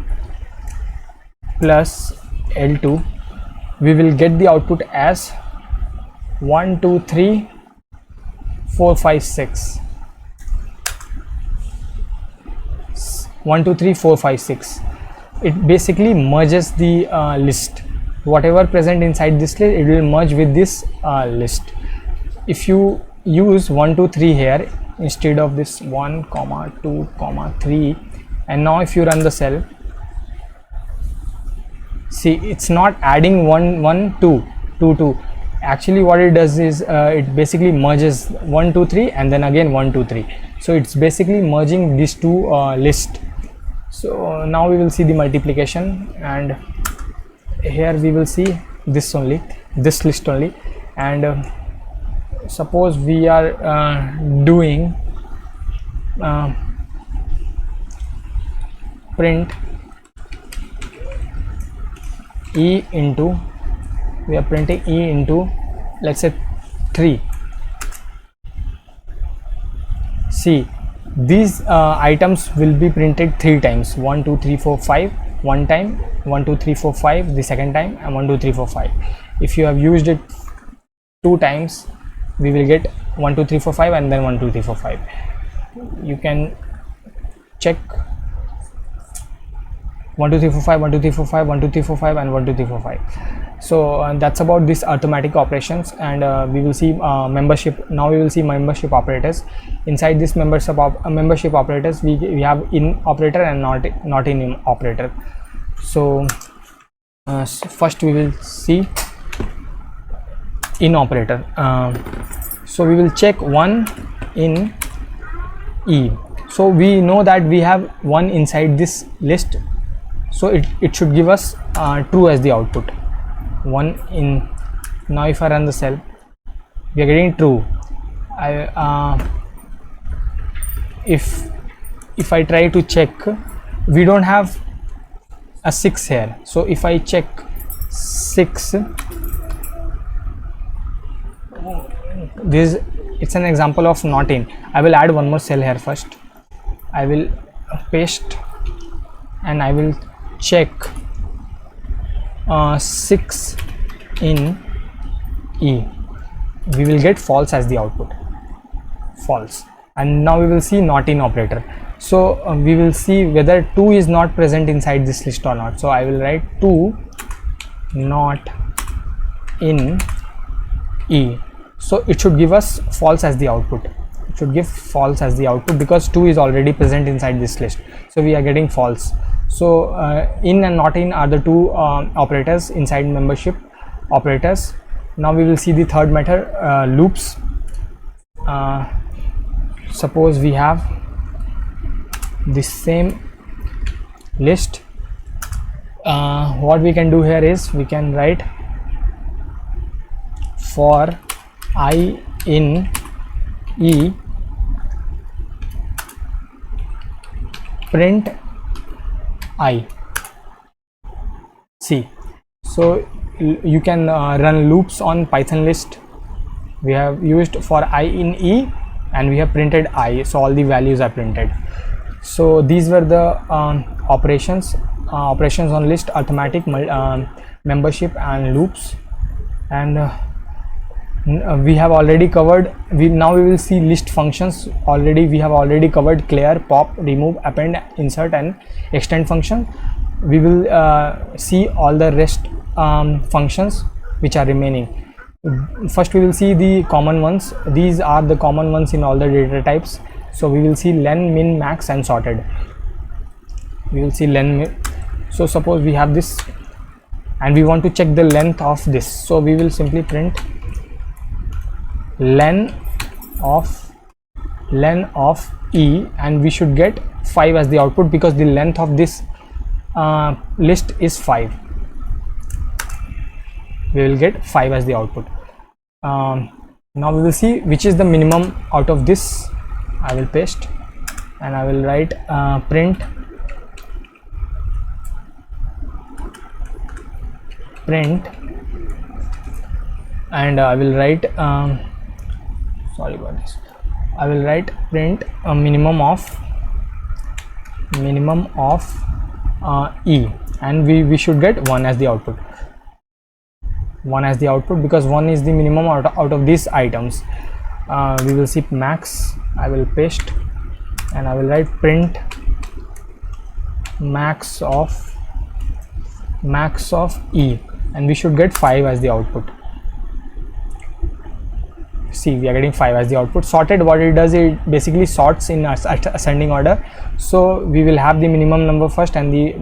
plus L2, we will get the output as 1, 2, 3, 4, 5, 6. 1, 2, 3, 4, 5, 6. It basically merges the list. Whatever present inside this list, it will merge with this list. If you use 1, 2, 3 here instead of this 1, 2, 3, and now if you run the cell, see, it's not adding 1, 1, 2, 2, 2. Actually what it does is it basically merges 1, 2, 3 and then again 1, 2, 3. So it's basically merging these two lists. So now we will see the multiplication, and here we will see this only, this list only. And suppose we are doing print e into, we are printing e into, let's say 3. See, these items will be printed 3 times, 1 2 3 4 5 one time, 1 2 3 4 5 the second time, and 1 2 3 4 5. If you have used it 2 times, we will get 1 2 3 4 5 and then 1 2 3 4 5. You can check 1 2 3 4 5 1 2 3 4 5 1 2 3 4 5 and 1 2 3 4 5. So that's about this arithmetic operations. And we will see membership. Now we will see membership operators. Inside this membership operators, we have in operator and not in operator. So first we will see in operator. So we will check 1 in e. So we know that we have 1 inside this list, so it should give us true as the output. 1 in, now if I run the cell, we are getting true. If I try to check, we don't have a 6 here. So if I check 6, this, it's an example of not in. I will add one more cell here first. I will paste and I will check 6 in e. We will get false as the output, false. And now we will see not in operator. So we will see whether 2 is not present inside this list or not. So I will write 2 not in e. So it should give us false as the output. It should give false as the output because 2 is already present inside this list. So we are getting false. So in and not in are the two operators inside membership operators. Now we will see the third method, loops. Suppose we have this same list. What we can do here is we can write for I in e print I. See, so you can run loops on Python list. We have used for I in e and we have printed I, so all the values are printed. So these were the operations on list, arithmetic, membership and loops. And we have already covered, now we will see list functions. Already we have already covered clear, pop, remove, append, insert and extend function. We will see all the rest functions which are remaining. First we will see the common ones. These are the common ones in all the data types. So we will see len, min, max and sorted. We will see len, min. So suppose we have this and we want to check the length of this, so we will simply print len of e and we should get 5 as the output because the length of this list is 5. We will get 5 as the output. Now we will see which is the minimum out of this. I will paste and I will write print and I will write sorry about this, I will write print a minimum of e and we should get 1 as the output. 1 as the output because 1 is the minimum out of these items. We will see max. I will paste and I will write print max of e and we should get 5 as the output. See, we are getting 5 as the output. Sorted, what it does, it basically sorts in ascending order. So we will have the minimum number first and the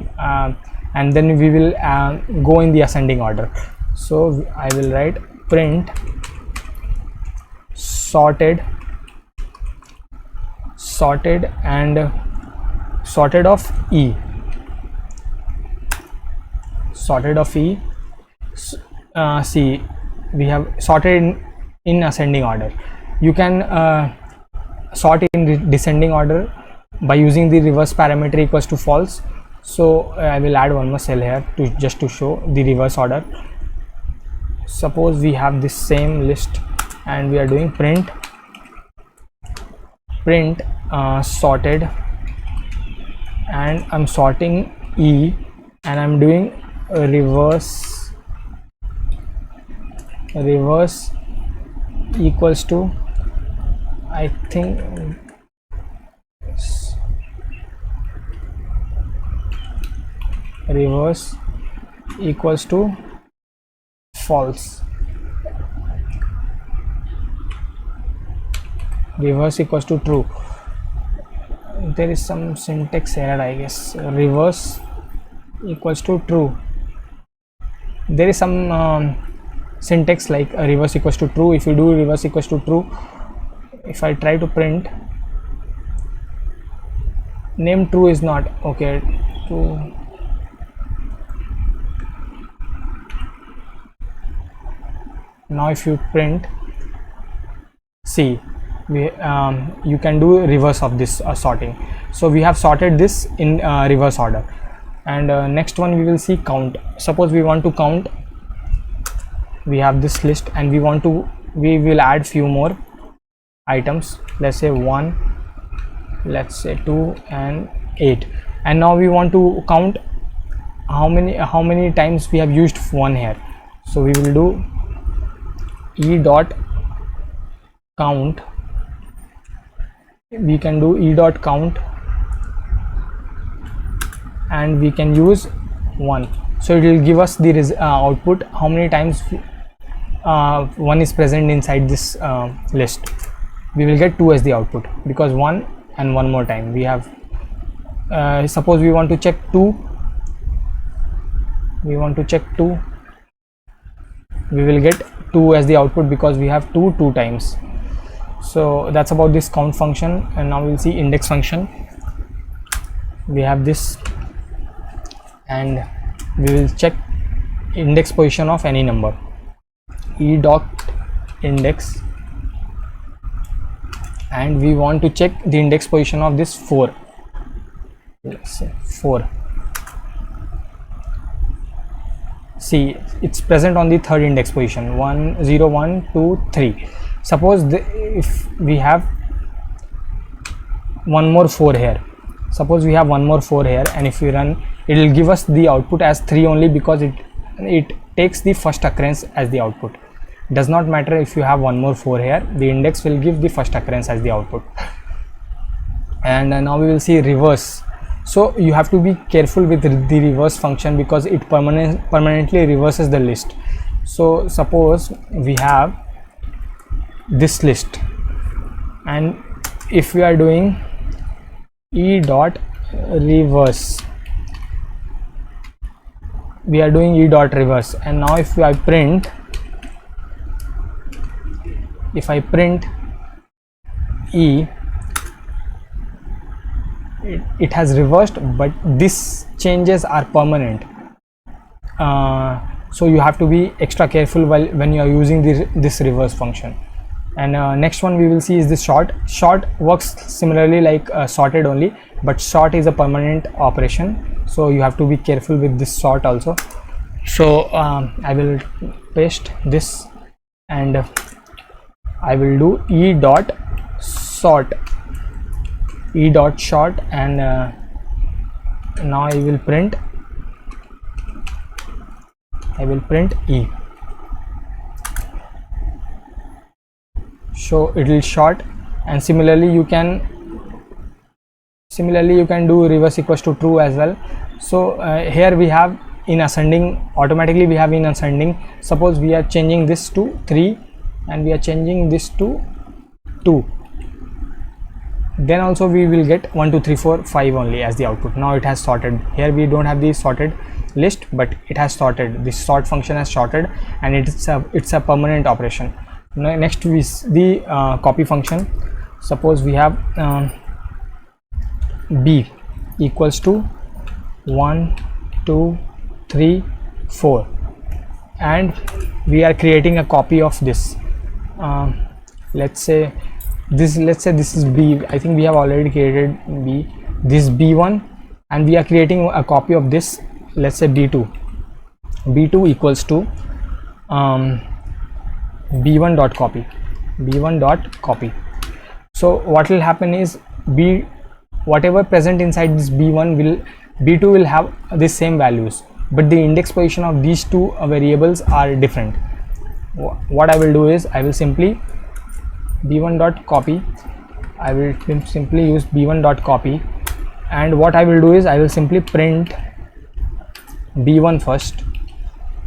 and then we will go in the ascending order. So I will write print sorted sorted and sorted of E, sorted of E. See, we have sorted in ascending order. You can sort in descending order by using the reverse parameter equals to false. So I will add one more cell here to just to show the reverse order. Suppose we have this same list and we are doing print sorted, and I'm sorting E, and I'm doing a reverse equals to, I think, reverse equals to false, reverse equals to true. There is some syntax error, I guess. Reverse equals to true. There is some syntax like reverse equals to true. If you do reverse equals to true, if I try to print, name true is not okay. True. Now if you print, see, you can do reverse of this sorting. So we have sorted this in reverse order. And next one we will see count. Suppose we want to count, we have this list and we will add few more items, let's say 1, let's say 2 and 8, and now we want to count how many times we have used 1 here. So we will do E dot count. We can do E dot count and we can use 1, so it will give us the output how many times 1 is present inside this list. We will get 2 as the output because 1 and 1 more time we have. Suppose we want to check 2, we will get 2 as the output because we have 2 times. So that's about this count function. And now we'll see index function. We have this and we will check index position of any number. E dot index, and we want to check the index position of this 4. Let's say 4. See, it's present on the third index position, 1 0 1 2 3. Suppose if we have one more 4 here, suppose we have one more 4 here, and if we run, it will give us the output as 3 only because it takes the first occurrence as the output. Does not matter if you have one more 4 here, the index will give the first occurrence as the output. And now we will see reverse. So you have to be careful with the reverse function because it permanently reverses the list. So suppose we have this list, and if we are doing E dot reverse, we are doing E dot reverse, and now if I print E, it has reversed, but these changes are permanent. So you have to be extra careful when you are using this reverse function. And next one we will see is the sort. Sort works similarly like sorted only, but sort is a permanent operation, so you have to be careful with this sort also. So I will paste this and I will do E dot sort, and now I will print E. So it will sort, and similarly you can do reverse equals to true as well. So here we have in ascending, automatically we have in ascending. Suppose we are changing this to 3 and we are changing this to 2, then also we will get 1 2 3 4 5 only as the output. Now it has sorted. Here we don't have the sorted list, but it has sorted. This sort function has sorted, and it's a permanent operation. Next we see the copy function. Suppose we have b equals to 1 2 3 4, and we are creating a copy of this. Let's say this is b. I think we have already created b, this b1, and we are creating a copy of this. Let's say b2 equals to b1 dot copy, so what will happen is whatever present inside this b2 will have the same values, but the index position of these two variables are different. What I will do is I will simply b1 dot copy, I will simply use b1 dot copy, and what I will do is I will simply print b1 first,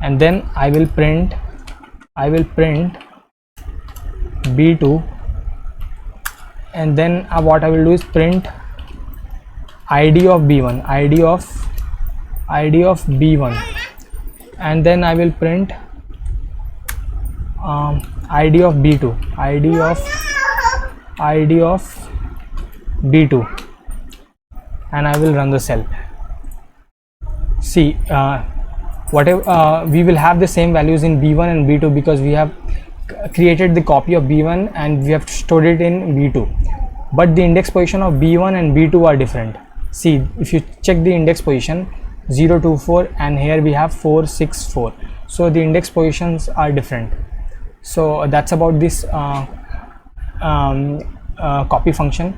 and then I will print b2, and then what I will do is print id of b1, id of b1, and then I will print id of b2, id of b2, and I will run the cell. See, whatever we will have the same values in b1 and b2 because we have created the copy of b1 and we have stored it in b2, but the index position of b1 and b2 are different. See, if you check the index position 0 2 4, and here we have 4 6 4, so the index positions are different. So that's about this copy function,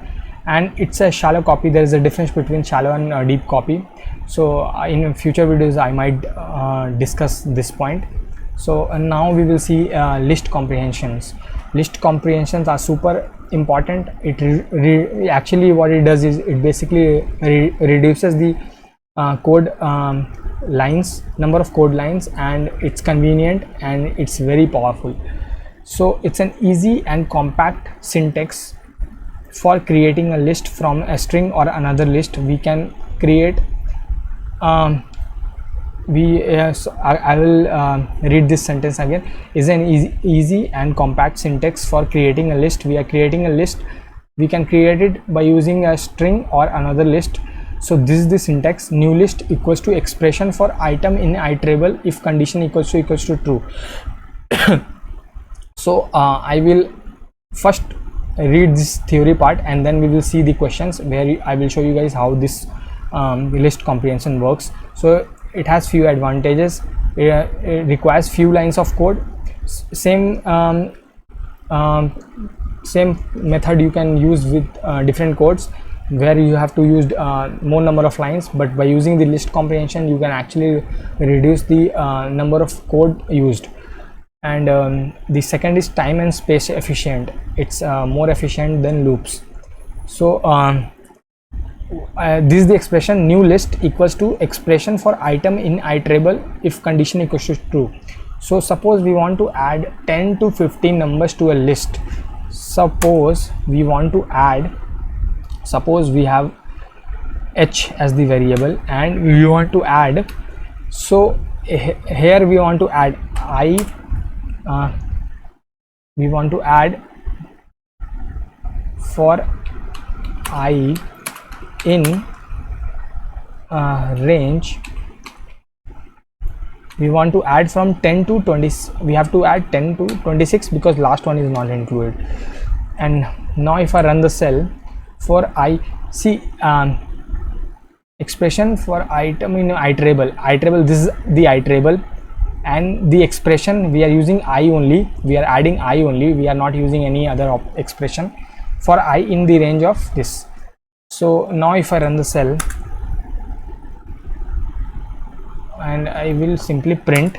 and it's a shallow copy. There is a difference between shallow and deep copy, so in future videos I might discuss this point. So now we will see list comprehensions. List comprehensions are super important. It actually what it does is it basically reduces the code lines, number of code lines, and it's convenient and it's very powerful. So it's an easy and compact syntax for creating a list from a string or another list. We can create I will read this sentence again. Is an easy and compact syntax for creating a list. We are creating a list. We can create it by using a string or another list. So this is the syntax. New list equals to expression for item in iterable if condition equals to true. So I will first read this theory part, and then we will see the questions where I will show you guys how this list comprehension works. So it has few advantages. It requires few lines of code. Same method you can use with different codes where you have to use more number of lines, but by using the list comprehension you can actually reduce the number of code used. And the second is time and space efficient. It's more efficient than loops. So this is the expression new list equals to expression for item in iterable if condition equals to true. So suppose we want to add 10 to 15 numbers to a list. Suppose we want to add, suppose we have h as the variable and we want to add, so here we want to add I, we want to add for I in range, we want to add from 10 to 20, we have to add 10 to 26 because last one is not included. And now if I run the cell for I, see expression for item in iterable, this is the iterable, and the expression we are using I only, we are adding I only, we are not using any other expression for I in the range of this. So now if I run the cell and I will simply print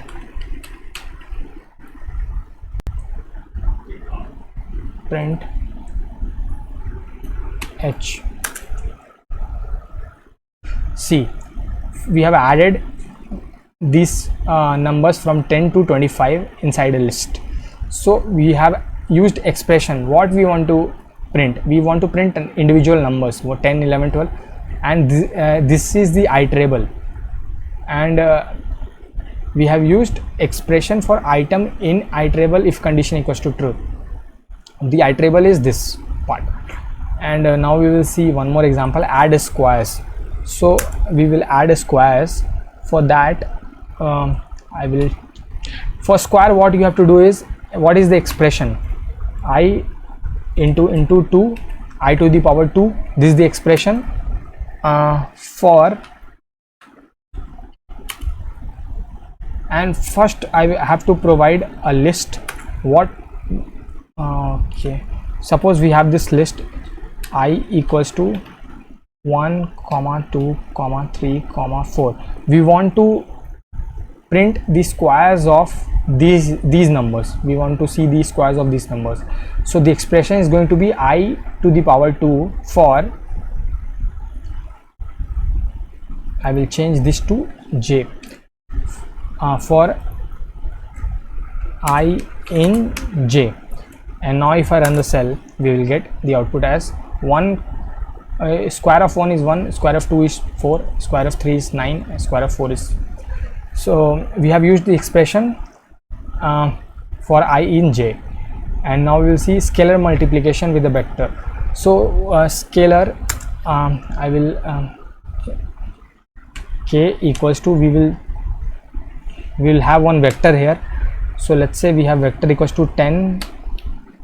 h, see we have added these numbers from 10 to 25 inside a list. So we have used expression. What we want to print, we want to print individual numbers 10 11 12, and this is the iterable, and we have used expression for item in iterable if condition equals to true. The iterable is this part, And now we will see one more example, add squares. So we will add squares. For that I will, for square what you have to do is, what is the expression, I into 2, I to the power 2, this is the expression for, and first I have to provide a list. What okay, suppose we have this list, I equals to 1, 2, 3, 4. We want to print the squares of these numbers. We want to see these squares of these numbers. So the expression is going to be I to the power 2 for, I will change this to j, for I in j. And now if I run the cell, we will get the output as 1, square of 1 is 1, square of 2 is 4, square of 3 is 9, and square of 4 is, so we have used the expression for I in j. And now we will see scalar multiplication with a vector. So scalar, I will k equals to, we will have one vector here. So let's say we have vector equals to 10,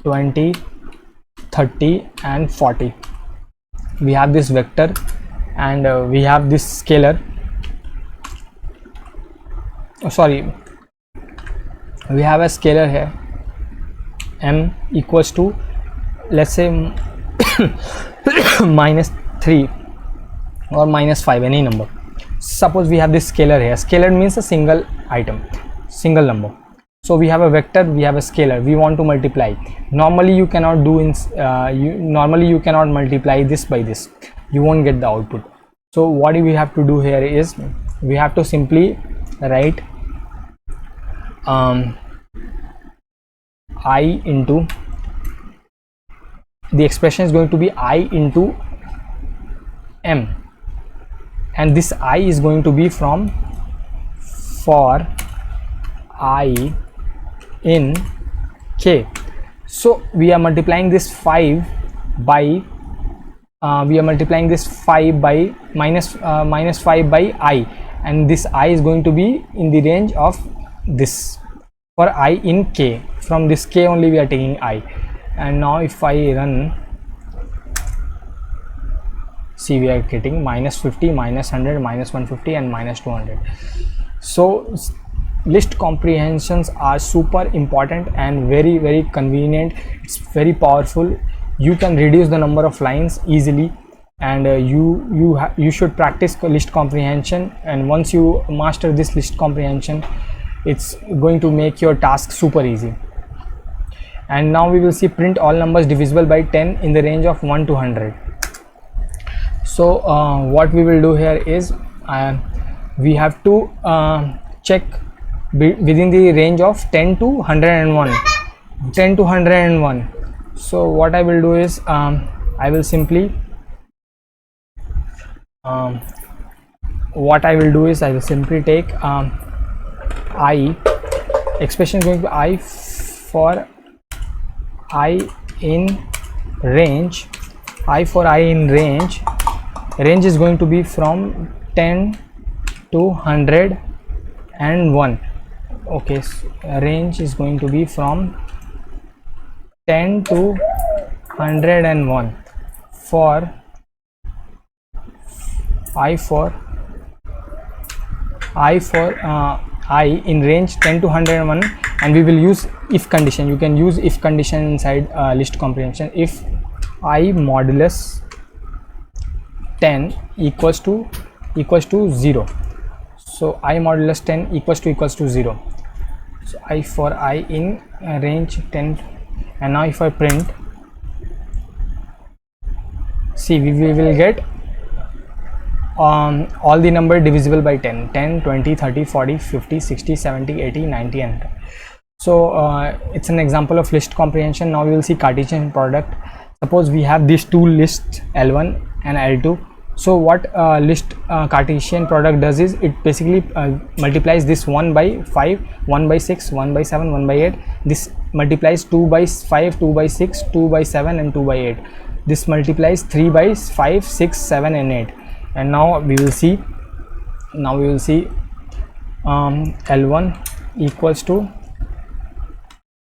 20, 30 and 40. We have this vector and we have this scalar, we have a scalar here, m equals to, let's say minus 3 or minus 5, any number. Suppose we have this scalar here. Scalar means a single item, single number. So we have a vector, we have a scalar, we want to multiply. Normally you cannot do normally you cannot multiply this by this, you won't get the output. So what we have to do here is, we have to simply write I into, the expression is going to be I into m, and this I is going to be from, for I in k. So we are multiplying this 5 by minus 5 by I, and this I is going to be in the range of this, for I in k. From this k only we are taking I. And now if I run, see, we are getting minus 50, minus 100, minus 150 and minus 200. So list comprehensions are super important and very, very convenient. It's very powerful. You can reduce the number of lines easily, and you should practice list comprehension. And once you master this list comprehension, it's going to make your task super easy. And now we will see print all numbers divisible by 10 in the range of 1 to 100. So what we will do here is, we have to check within the range of 10 to 101, 10 to 101. So what I will do is, I will simply take I, expression is going to be I for I in range, range is going to be from 10 to 101. Okay, so range is going to be from 10 to 101 for I in range 10 to 101, and we will use if condition. You can use if condition inside list comprehension. If I modulus 10 equals to 0, so I modulus 10 equals to 0. So I for I in range 10, and now if I print, see, we will get all the number divisible by 10, 10, 20, 30, 40, 50, 60, 70, 80, 90 and so it's an example of list comprehension. Now we will see Cartesian product. Suppose we have these two lists, L1 and L2. So what list Cartesian product does is, it basically multiplies this 1 by 5, 1 by 6, 1 by 7, 1 by 8. This multiplies 2 by 5, 2 by 6, 2 by 7 and 2 by 8. this multiplies 3 by 5, 6, 7 and 8. And now we will see L1 equals to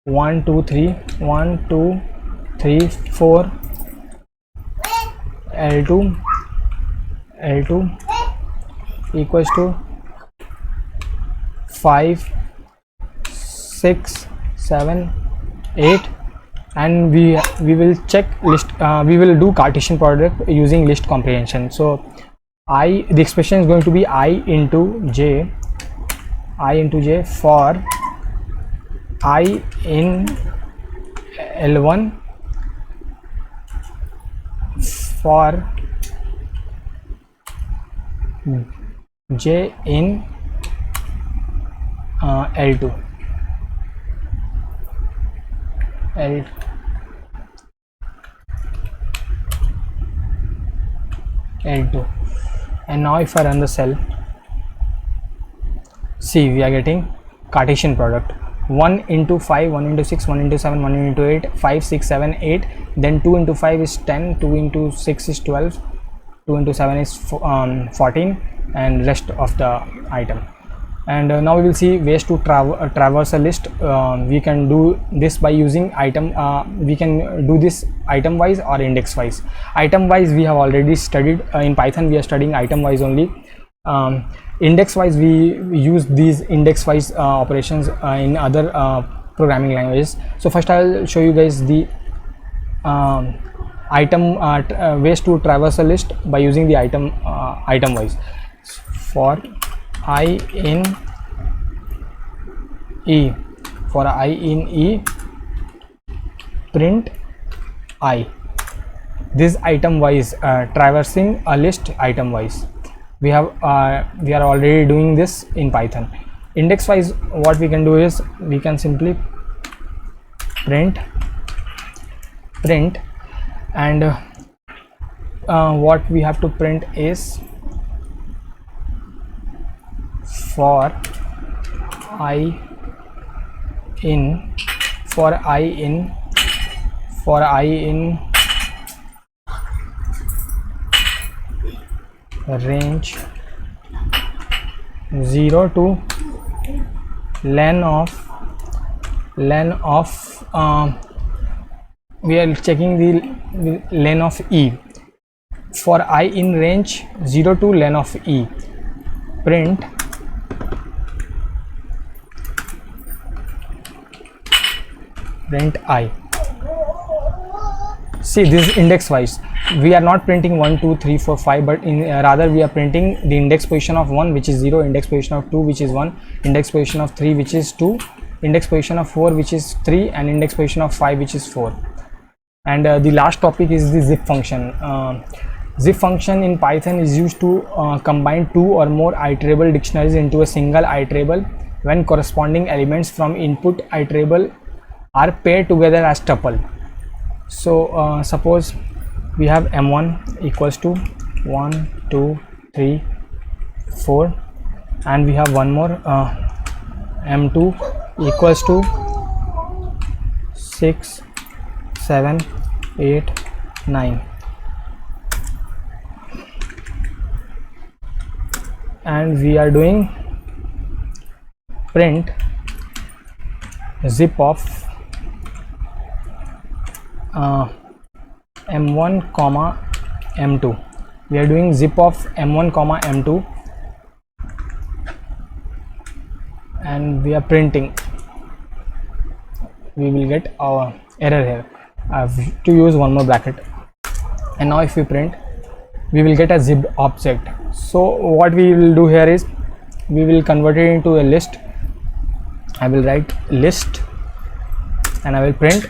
1 2 3 1 2 3 4. L2 equals to 5 6 7 8. And we will check list, we will do Cartesian product using list comprehension. So the expression is going to be I into j for I in L1 for j in L2. And now if I run the cell, see, we are getting Cartesian product 1 into 5, 1 into 6, 1 into 7, 1 into 8, 5 6 7 8. Then 2 into 5 is 10, 2 into 6 is 12, 2 into 7 is 14, and rest of the item. And now we will see ways to traverse a list. We can do this by using item, we can do this item wise or index wise. Item wise we have already studied. In Python we are studying item wise only. Index wise we use these index wise operations in other programming languages. So first I will show you guys the ways to traverse a list by using the item wise. For I in E, print I. This item wise, traversing a list item wise. We are already doing this in Python. Index wise, what we can do is we can simply print, and what we have to print is for I in range 0 to len of we are checking the len of E. For I in range 0 to len of E, print I. See, this is index wise. We are not printing 1 2 3 4 5, but rather we are printing the index position of 1, which is 0, index position of 2, which is 1, index position of 3, which is 2, index position of 4, which is 3, and index position of 5, which is 4. And the last topic is the zip function. Zip function in Python is used to combine two or more iterable dictionaries into a single iterable when corresponding elements from input iterable are paired together as tuple. So suppose we have m1 equals to 1 2 3 4, and we have one more m2 equals to 6 7 8 9, and we are doing print zip of m1 comma m2. We are doing zip of m1 comma m2, and we are printing. We will get our error here. I have to use one more bracket, and now if we print, we will get a zipped object. So what we will do here is we will convert it into a list. I will write list and I will print.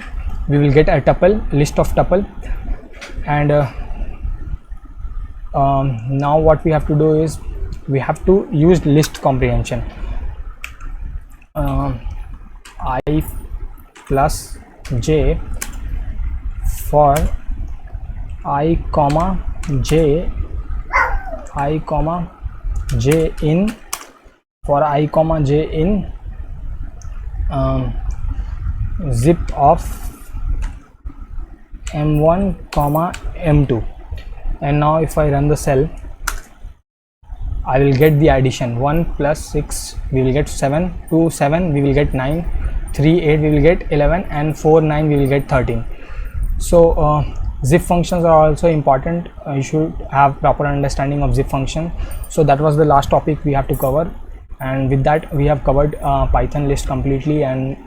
We will get a tuple, list of tuple, and now what we have to do is we have to use list comprehension. I plus j for I comma j in, for I comma j in zip of m1 comma m2, and now if I run the cell, I will get the addition. 1 plus 6 we will get 7, 2 7 we will get 9, 3 8 we will get 11, and 4 9 we will get 13. So zip functions are also important. You should have proper understanding of zip function. So that was the last topic we have to cover, and with that we have covered Python list completely, and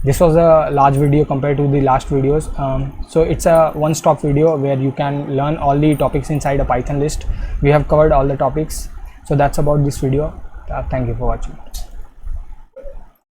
this was a large video compared to the last videos. So it's a one-stop video where you can learn all the topics inside a Python list. We have covered all the topics. So that's about this video. Thank you for watching.